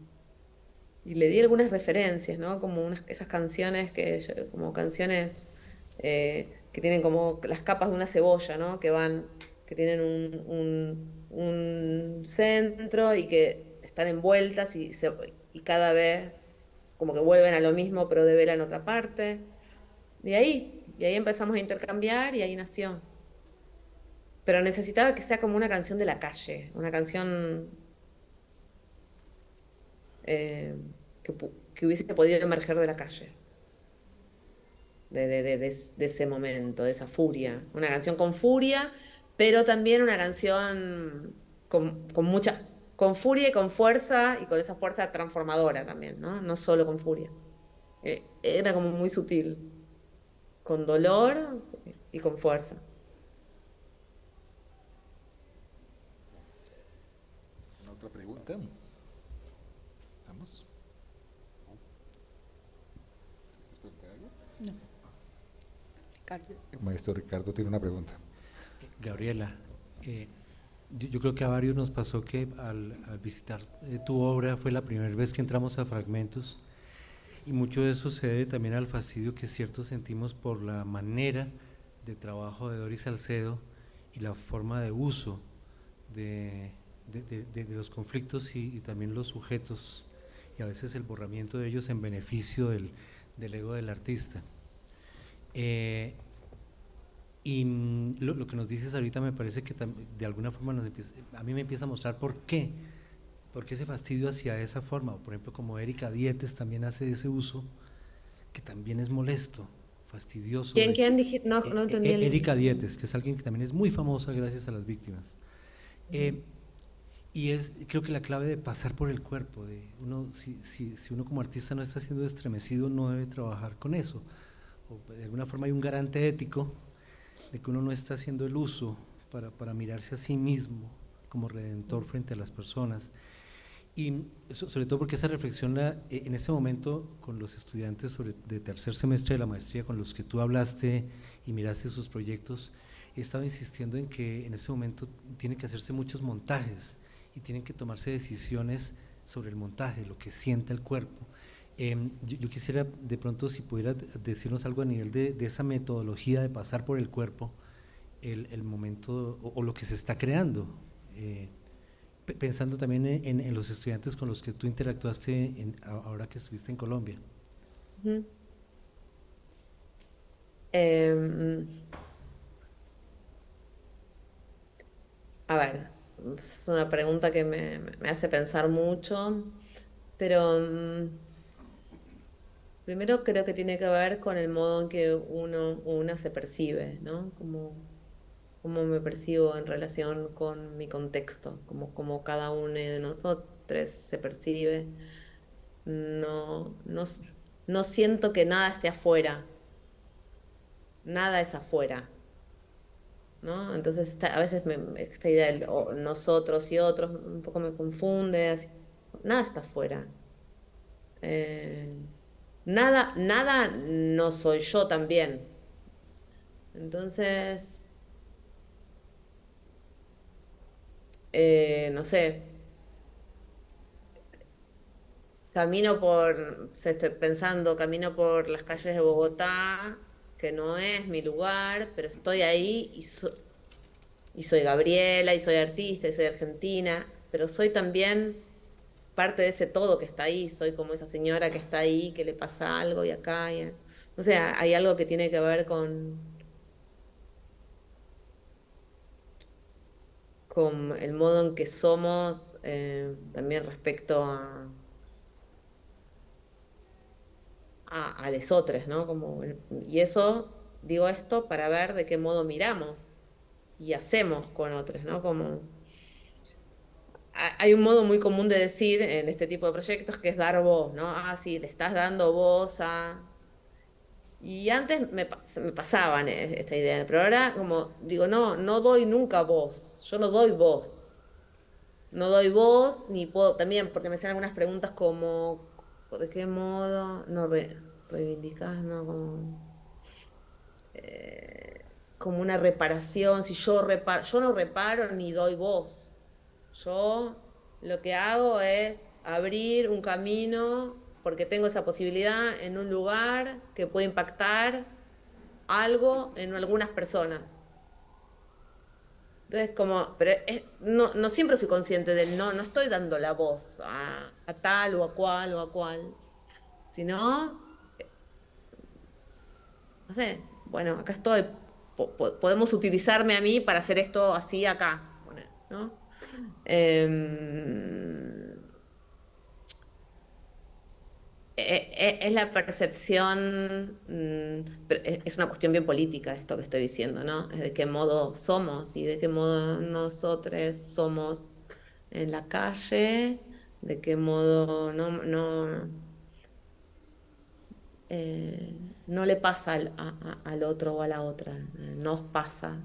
y le di algunas referencias, ¿no? Como esas canciones como canciones que tienen como las capas de una cebolla, ¿no? Que tienen un centro y que están envueltas y cada vez como que vuelven a lo mismo, pero develan otra parte. Y ahí empezamos a intercambiar y ahí nació. Pero necesitaba que sea como una canción de la calle, una canción eh, que hubiese podido emerger de la calle, de ese momento, de esa furia. Una canción con furia, pero también una canción con mucha, con furia y con fuerza, y con esa fuerza transformadora también, ¿no? No solo con furia. Era como muy sutil, con dolor y con fuerza. ¿Una otra pregunta? ¿Vamos? ¿Quieres preguntar algo? Ricardo. El maestro Ricardo tiene una pregunta. Gabriela, yo creo que a varios nos pasó que al visitar tu obra fue la primera vez que entramos a Fragmentos, y mucho de eso se debe también al fastidio que cierto sentimos por la manera de trabajo de Doris Salcedo y la forma de uso de los conflictos y también los sujetos, y a veces el borramiento de ellos en beneficio del ego del artista. Y lo que nos dices ahorita me parece que de alguna forma a mí me empieza a mostrar por qué ese fastidio hacia esa forma, o por ejemplo como Erika Dietes también hace ese uso, que también es molesto, fastidioso. ¿Quién dije? No, no entendí el... Erika Dietes, que es alguien que también es muy famosa gracias a las víctimas. Y creo que la clave de pasar por el cuerpo, si uno como artista no está siendo estremecido, no debe trabajar con eso. O de alguna forma hay un garante ético de que uno no está haciendo el uso para mirarse a sí mismo como redentor frente a las personas. Y sobre todo porque esa reflexión en este momento con los estudiantes de tercer semestre de la maestría con los que tú hablaste y miraste sus proyectos, he estado insistiendo en que en este momento tienen que hacerse muchos montajes y tienen que tomarse decisiones sobre el montaje, lo que sienta el cuerpo. Yo quisiera de pronto si pudiera decirnos algo a nivel de esa metodología de pasar por el cuerpo, el momento o lo que se está creando, pensando también en los estudiantes con los que tú interactuaste ahora que estuviste en Colombia. Ujú. A ver, es una pregunta que me hace pensar mucho, pero primero creo que tiene que ver con el modo en que uno o una se percibe, ¿no? Cómo me percibo en relación con mi contexto, como cada uno de nosotros se percibe. No siento que nada esté afuera, nada es afuera, ¿no? Entonces a veces esta idea de nosotros y otros un poco me confunde, nada está afuera. Nada no soy yo también. Entonces, no sé, estoy pensando, camino por las calles de Bogotá, que no es mi lugar, pero estoy ahí y soy Gabriela, y soy artista, y soy argentina, pero soy también parte de ese todo que está ahí, soy como esa señora que está ahí, que le pasa algo y acá, no sé, hay algo que tiene que ver con el modo en que somos, también respecto a lesotres, ¿no? Y eso, digo esto para ver de qué modo miramos y hacemos con otros, ¿no? Hay un modo muy común de decir en este tipo de proyectos que es dar voz, ¿no? Ah, sí, le estás dando voz a... Y antes me pasaban esta idea, pero ahora como digo, no doy nunca voz, yo no doy voz. No doy voz, ni puedo, también porque me hacen algunas preguntas como, ¿de qué modo? No reivindicas, no, como una reparación, si yo no reparo ni doy voz. Yo lo que hago es abrir un camino porque tengo esa posibilidad en un lugar que puede impactar algo en algunas personas. Entonces, pero no siempre fui consciente no estoy dando la voz a tal o a cual, sino, no sé, bueno, acá estoy, podemos utilizarme a mí para hacer esto así acá, ¿no? Es la percepción, pero es una cuestión bien política esto que estoy diciendo, ¿no? Es de qué modo somos y de qué modo nosotros somos en la calle, de qué modo no le pasa al otro o a la otra, nos pasa.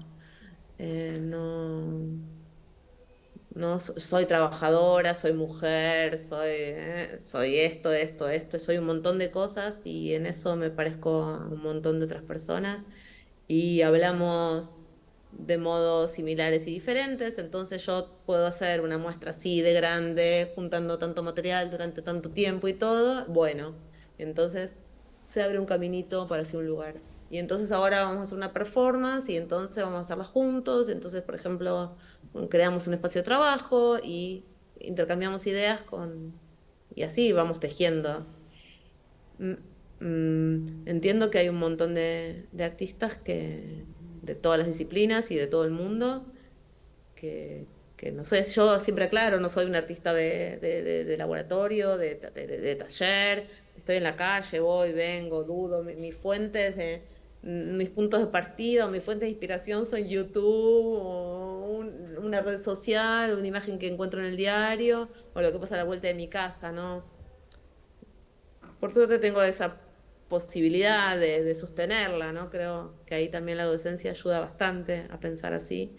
No soy trabajadora, soy mujer, soy esto, soy un montón de cosas y en eso me parezco a un montón de otras personas y hablamos de modos similares y diferentes, entonces yo puedo hacer una muestra así de grande, juntando tanto material durante tanto tiempo y todo, bueno, entonces se abre un caminito para hacia un lugar. Y entonces ahora vamos a hacer una performance y entonces vamos a hacerla juntos, entonces por ejemplo creamos un espacio de trabajo y intercambiamos ideas y así vamos tejiendo. Entiendo que hay un montón de artistas de todas las disciplinas y de todo el mundo que no sé, yo siempre aclaro, no soy un artista de laboratorio, de taller, estoy en la calle, voy, vengo, dudo, mi fuente es mis puntos de partida o mis fuentes de inspiración son YouTube o una red social, o una imagen que encuentro en el diario o lo que pasa a la vuelta de mi casa, ¿no? Por suerte tengo esa posibilidad de sostenerla, ¿no? Creo que ahí también la docencia ayuda bastante a pensar así.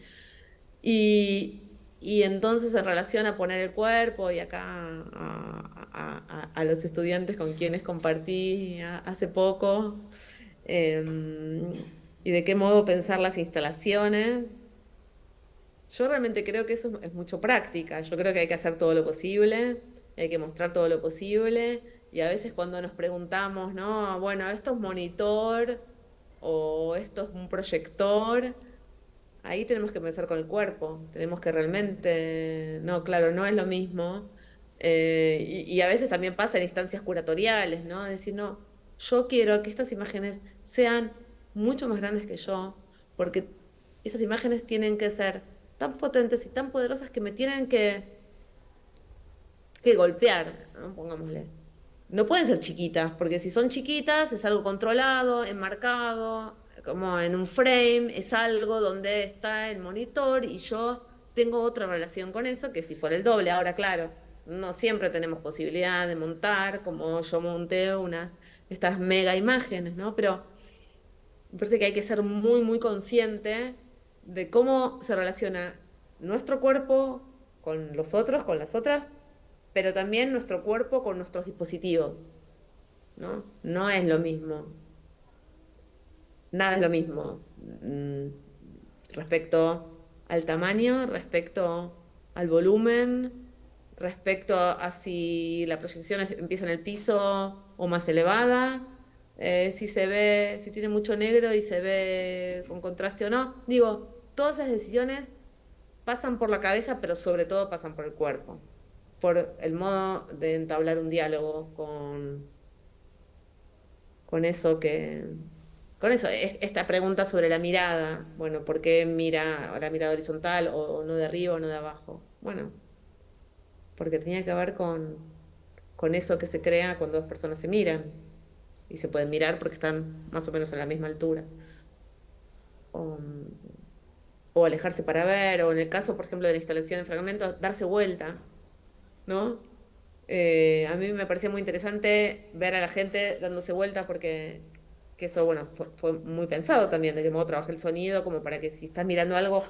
Y entonces en relación a poner el cuerpo y acá a los estudiantes con quienes compartí hace poco, y de qué modo pensar las instalaciones, yo realmente creo que eso es mucho práctica. Yo creo que hay que hacer todo lo posible, hay que mostrar todo lo posible. Y a veces cuando nos preguntamos, no, bueno, esto es monitor o esto es un proyector, ahí tenemos que pensar con el cuerpo. Tenemos que realmente, no, claro, no es lo mismo. Y a veces también pasa en instancias curatoriales, ¿no? Decir, no, yo quiero que estas imágenes sean mucho más grandes que yo, porque esas imágenes tienen que ser tan potentes y tan poderosas que me tienen que golpear, ¿no? Pongámosle. No pueden ser chiquitas, porque si son chiquitas es algo controlado, enmarcado, como en un frame, es algo donde está el monitor y yo tengo otra relación con eso que si fuera el doble. Ahora, claro, no siempre tenemos posibilidad de montar, como yo monté estas mega imágenes, ¿no? Pero me parece que hay que ser muy, muy consciente de cómo se relaciona nuestro cuerpo con los otros, con las otras, pero también nuestro cuerpo con nuestros dispositivos, ¿no? No es lo mismo, nada es lo mismo respecto al tamaño, respecto al volumen, respecto a si la proyección empieza en el piso o más elevada, si se ve, si tiene mucho negro y se ve con contraste o no. Digo, todas esas decisiones pasan por la cabeza, pero sobre todo pasan por el cuerpo, por el modo de entablar un diálogo con eso que... Con eso, esta pregunta sobre la mirada, bueno, ¿por qué mira la mirada horizontal o no de arriba o no de abajo? Bueno, porque tenía que ver con eso que se crea cuando dos personas se miran y se pueden mirar porque están más o menos a la misma altura. O, o alejarse para ver, o en el caso, por ejemplo, de la instalación de fragmentos, darse vuelta, ¿no? A mí me parecía muy interesante ver a la gente dándose vuelta porque que eso, bueno, fue muy pensado también, de qué modo trabaja el sonido, como para que si estás mirando algo,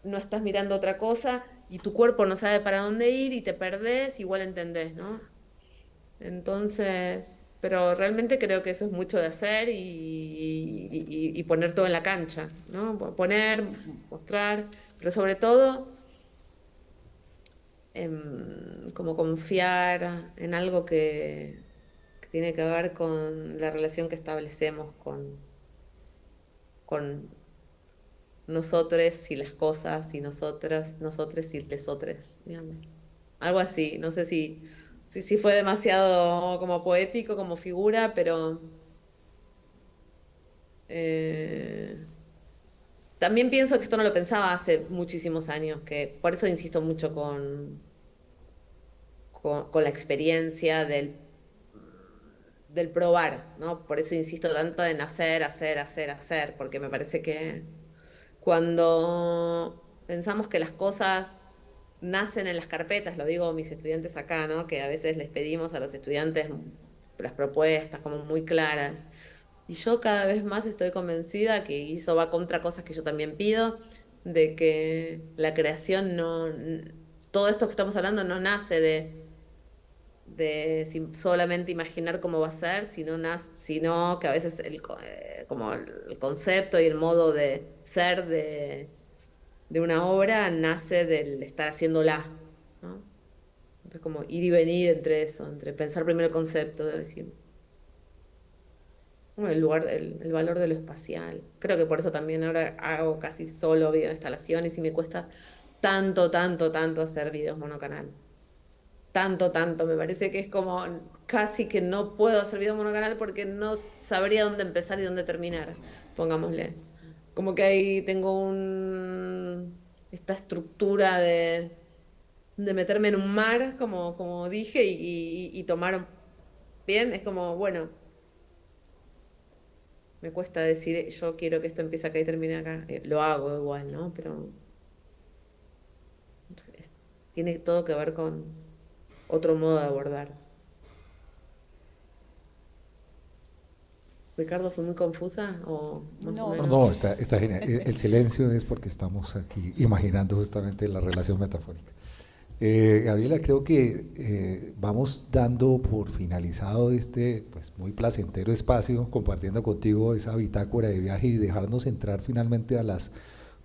no estás mirando otra cosa y tu cuerpo no sabe para dónde ir y te perdés, igual entendés, ¿no? Entonces, pero realmente creo que eso es mucho de hacer y poner todo en la cancha, ¿no? Poner, mostrar, pero sobre todo como confiar en algo que tiene que ver con la relación que establecemos con nosotros y las cosas y nosotras, nosotros y lesotres, digamos. Algo así, no sé si fue demasiado como poético, como figura, pero eh, también pienso que esto no lo pensaba hace muchísimos años, que por eso insisto mucho con la experiencia del probar, ¿no? Por eso insisto tanto en hacer, hacer, hacer, hacer, porque me parece que cuando pensamos que las cosas nacen en las carpetas, lo digo a mis estudiantes acá, ¿no? Que a veces les pedimos a los estudiantes las propuestas como muy claras. Y yo cada vez más estoy convencida que eso va contra cosas que yo también pido, de que la creación no, todo esto que estamos hablando no nace solamente imaginar cómo va a ser, sino que a veces como el concepto y el modo de ser de una obra nace del estar haciéndola, ¿no? Es como ir y venir entre eso, entre pensar primero el concepto, de decir, bueno, el valor de lo espacial. Creo que por eso también ahora hago casi solo videoinstalaciones y me cuesta tanto, tanto, tanto hacer videos monocanal. Tanto, tanto, me parece que es como casi que no puedo hacer video monocanal porque no sabría dónde empezar y dónde terminar, pongámosle. Como que ahí tengo esta estructura de meterme en un mar, como dije, y tomar bien, es como, bueno, me cuesta decir, yo quiero que esto empiece acá y termine acá. Lo hago igual, ¿no? Pero tiene todo que ver con otro modo de abordar. Ricardo, ¿fue muy confusa o más o No. No, menos? no, está genial. El silencio es porque estamos aquí imaginando justamente la relación metafórica. Gabriela, creo que vamos dando por finalizado este pues, muy placentero espacio, compartiendo contigo esa bitácora de viaje y dejarnos entrar finalmente a las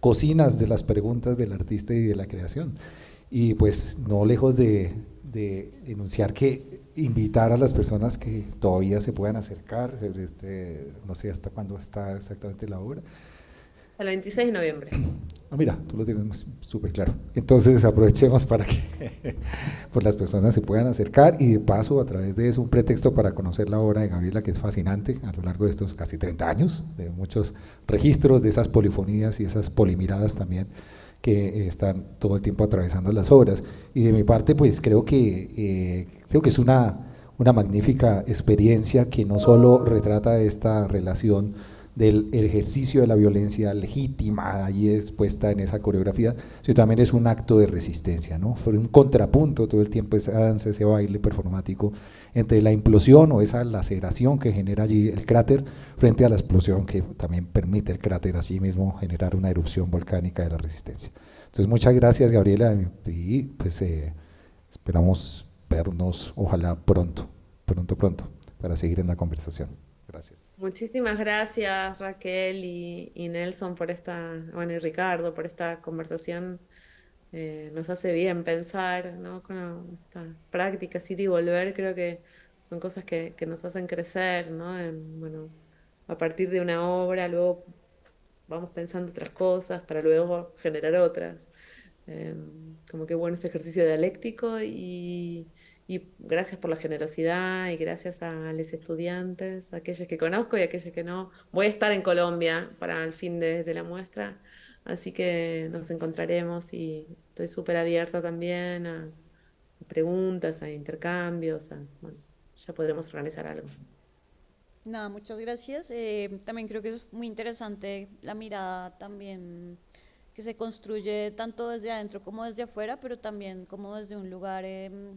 cocinas de las preguntas del artista y de la creación. Y pues no lejos de enunciar que invitar a las personas que todavía se puedan acercar, no sé hasta cuándo está exactamente la obra. El 26 de noviembre. Ah, mira, tú lo tienes súper claro. Entonces aprovechemos para que pues, las personas se puedan acercar y de paso a través de eso un pretexto para conocer la obra de Gabriela, que es fascinante a lo largo de estos casi 30 años, de muchos registros, de esas polifonías y esas polimiradas también que están todo el tiempo atravesando las obras. Y de mi parte, pues creo que es una magnífica experiencia que no solo retrata esta relación del ejercicio de la violencia legítima allí expuesta en esa coreografía, sino también es un acto de resistencia, ¿no? Fue un contrapunto todo el tiempo esa danza, ese baile performático entre la implosión o esa laceración que genera allí el cráter frente a la explosión que también permite el cráter allí mismo generar una erupción volcánica de la resistencia. Entonces muchas gracias Gabriela y pues esperamos vernos ojalá pronto para seguir en la conversación. Gracias. Muchísimas gracias Raquel y Nelson por bueno, y Ricardo por esta conversación. Nos hace bien pensar, ¿no? Con esta práctica, ir y volver, creo que son cosas que nos hacen crecer, ¿no? Bueno, a partir de una obra, luego vamos pensando otras cosas para luego generar otras. Como que bueno este ejercicio dialéctico y gracias por la generosidad y gracias a los estudiantes, a aquellos que conozco y a aquellos que no. Voy a estar en Colombia para el fin de la muestra, así que nos encontraremos y estoy súper abierta también a preguntas, a intercambios, bueno, ya podremos organizar algo. Nada, muchas gracias. También creo que es muy interesante la mirada también que se construye tanto desde adentro como desde afuera, pero también como desde un lugar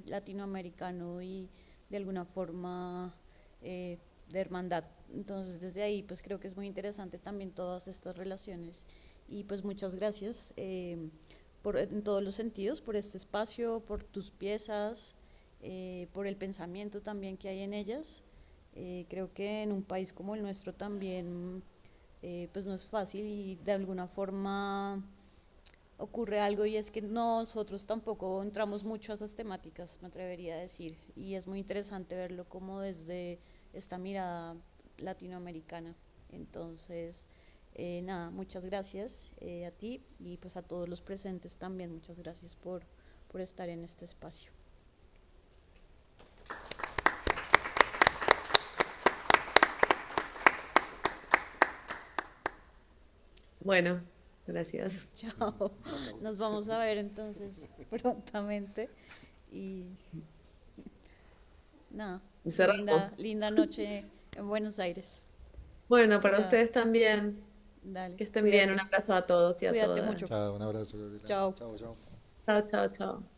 latinoamericano y de alguna forma de hermandad. Entonces desde ahí pues creo que es muy interesante también todas estas relaciones y pues muchas gracias en todos los sentidos, por este espacio, por tus piezas, por el pensamiento también que hay en ellas. Creo que en un país como el nuestro también pues no es fácil y de alguna forma ocurre algo y es que nosotros tampoco entramos mucho a esas temáticas, me atrevería a decir, y es muy interesante verlo como desde esta mirada latinoamericana. Entonces, nada, muchas gracias a ti y pues a todos los presentes también, muchas gracias por estar en este espacio. Bueno, gracias. Chao, nos vamos a ver entonces prontamente y nada, Cerramos. linda noche en Buenos Aires. Bueno, para Ya. ustedes también. Dale, Que estén cuídate. bien. Un abrazo a todos y a Cuídate todas. mucho. Chao, un abrazo, Gabriela. Chao. Chao, chao. Chao, chao, chao.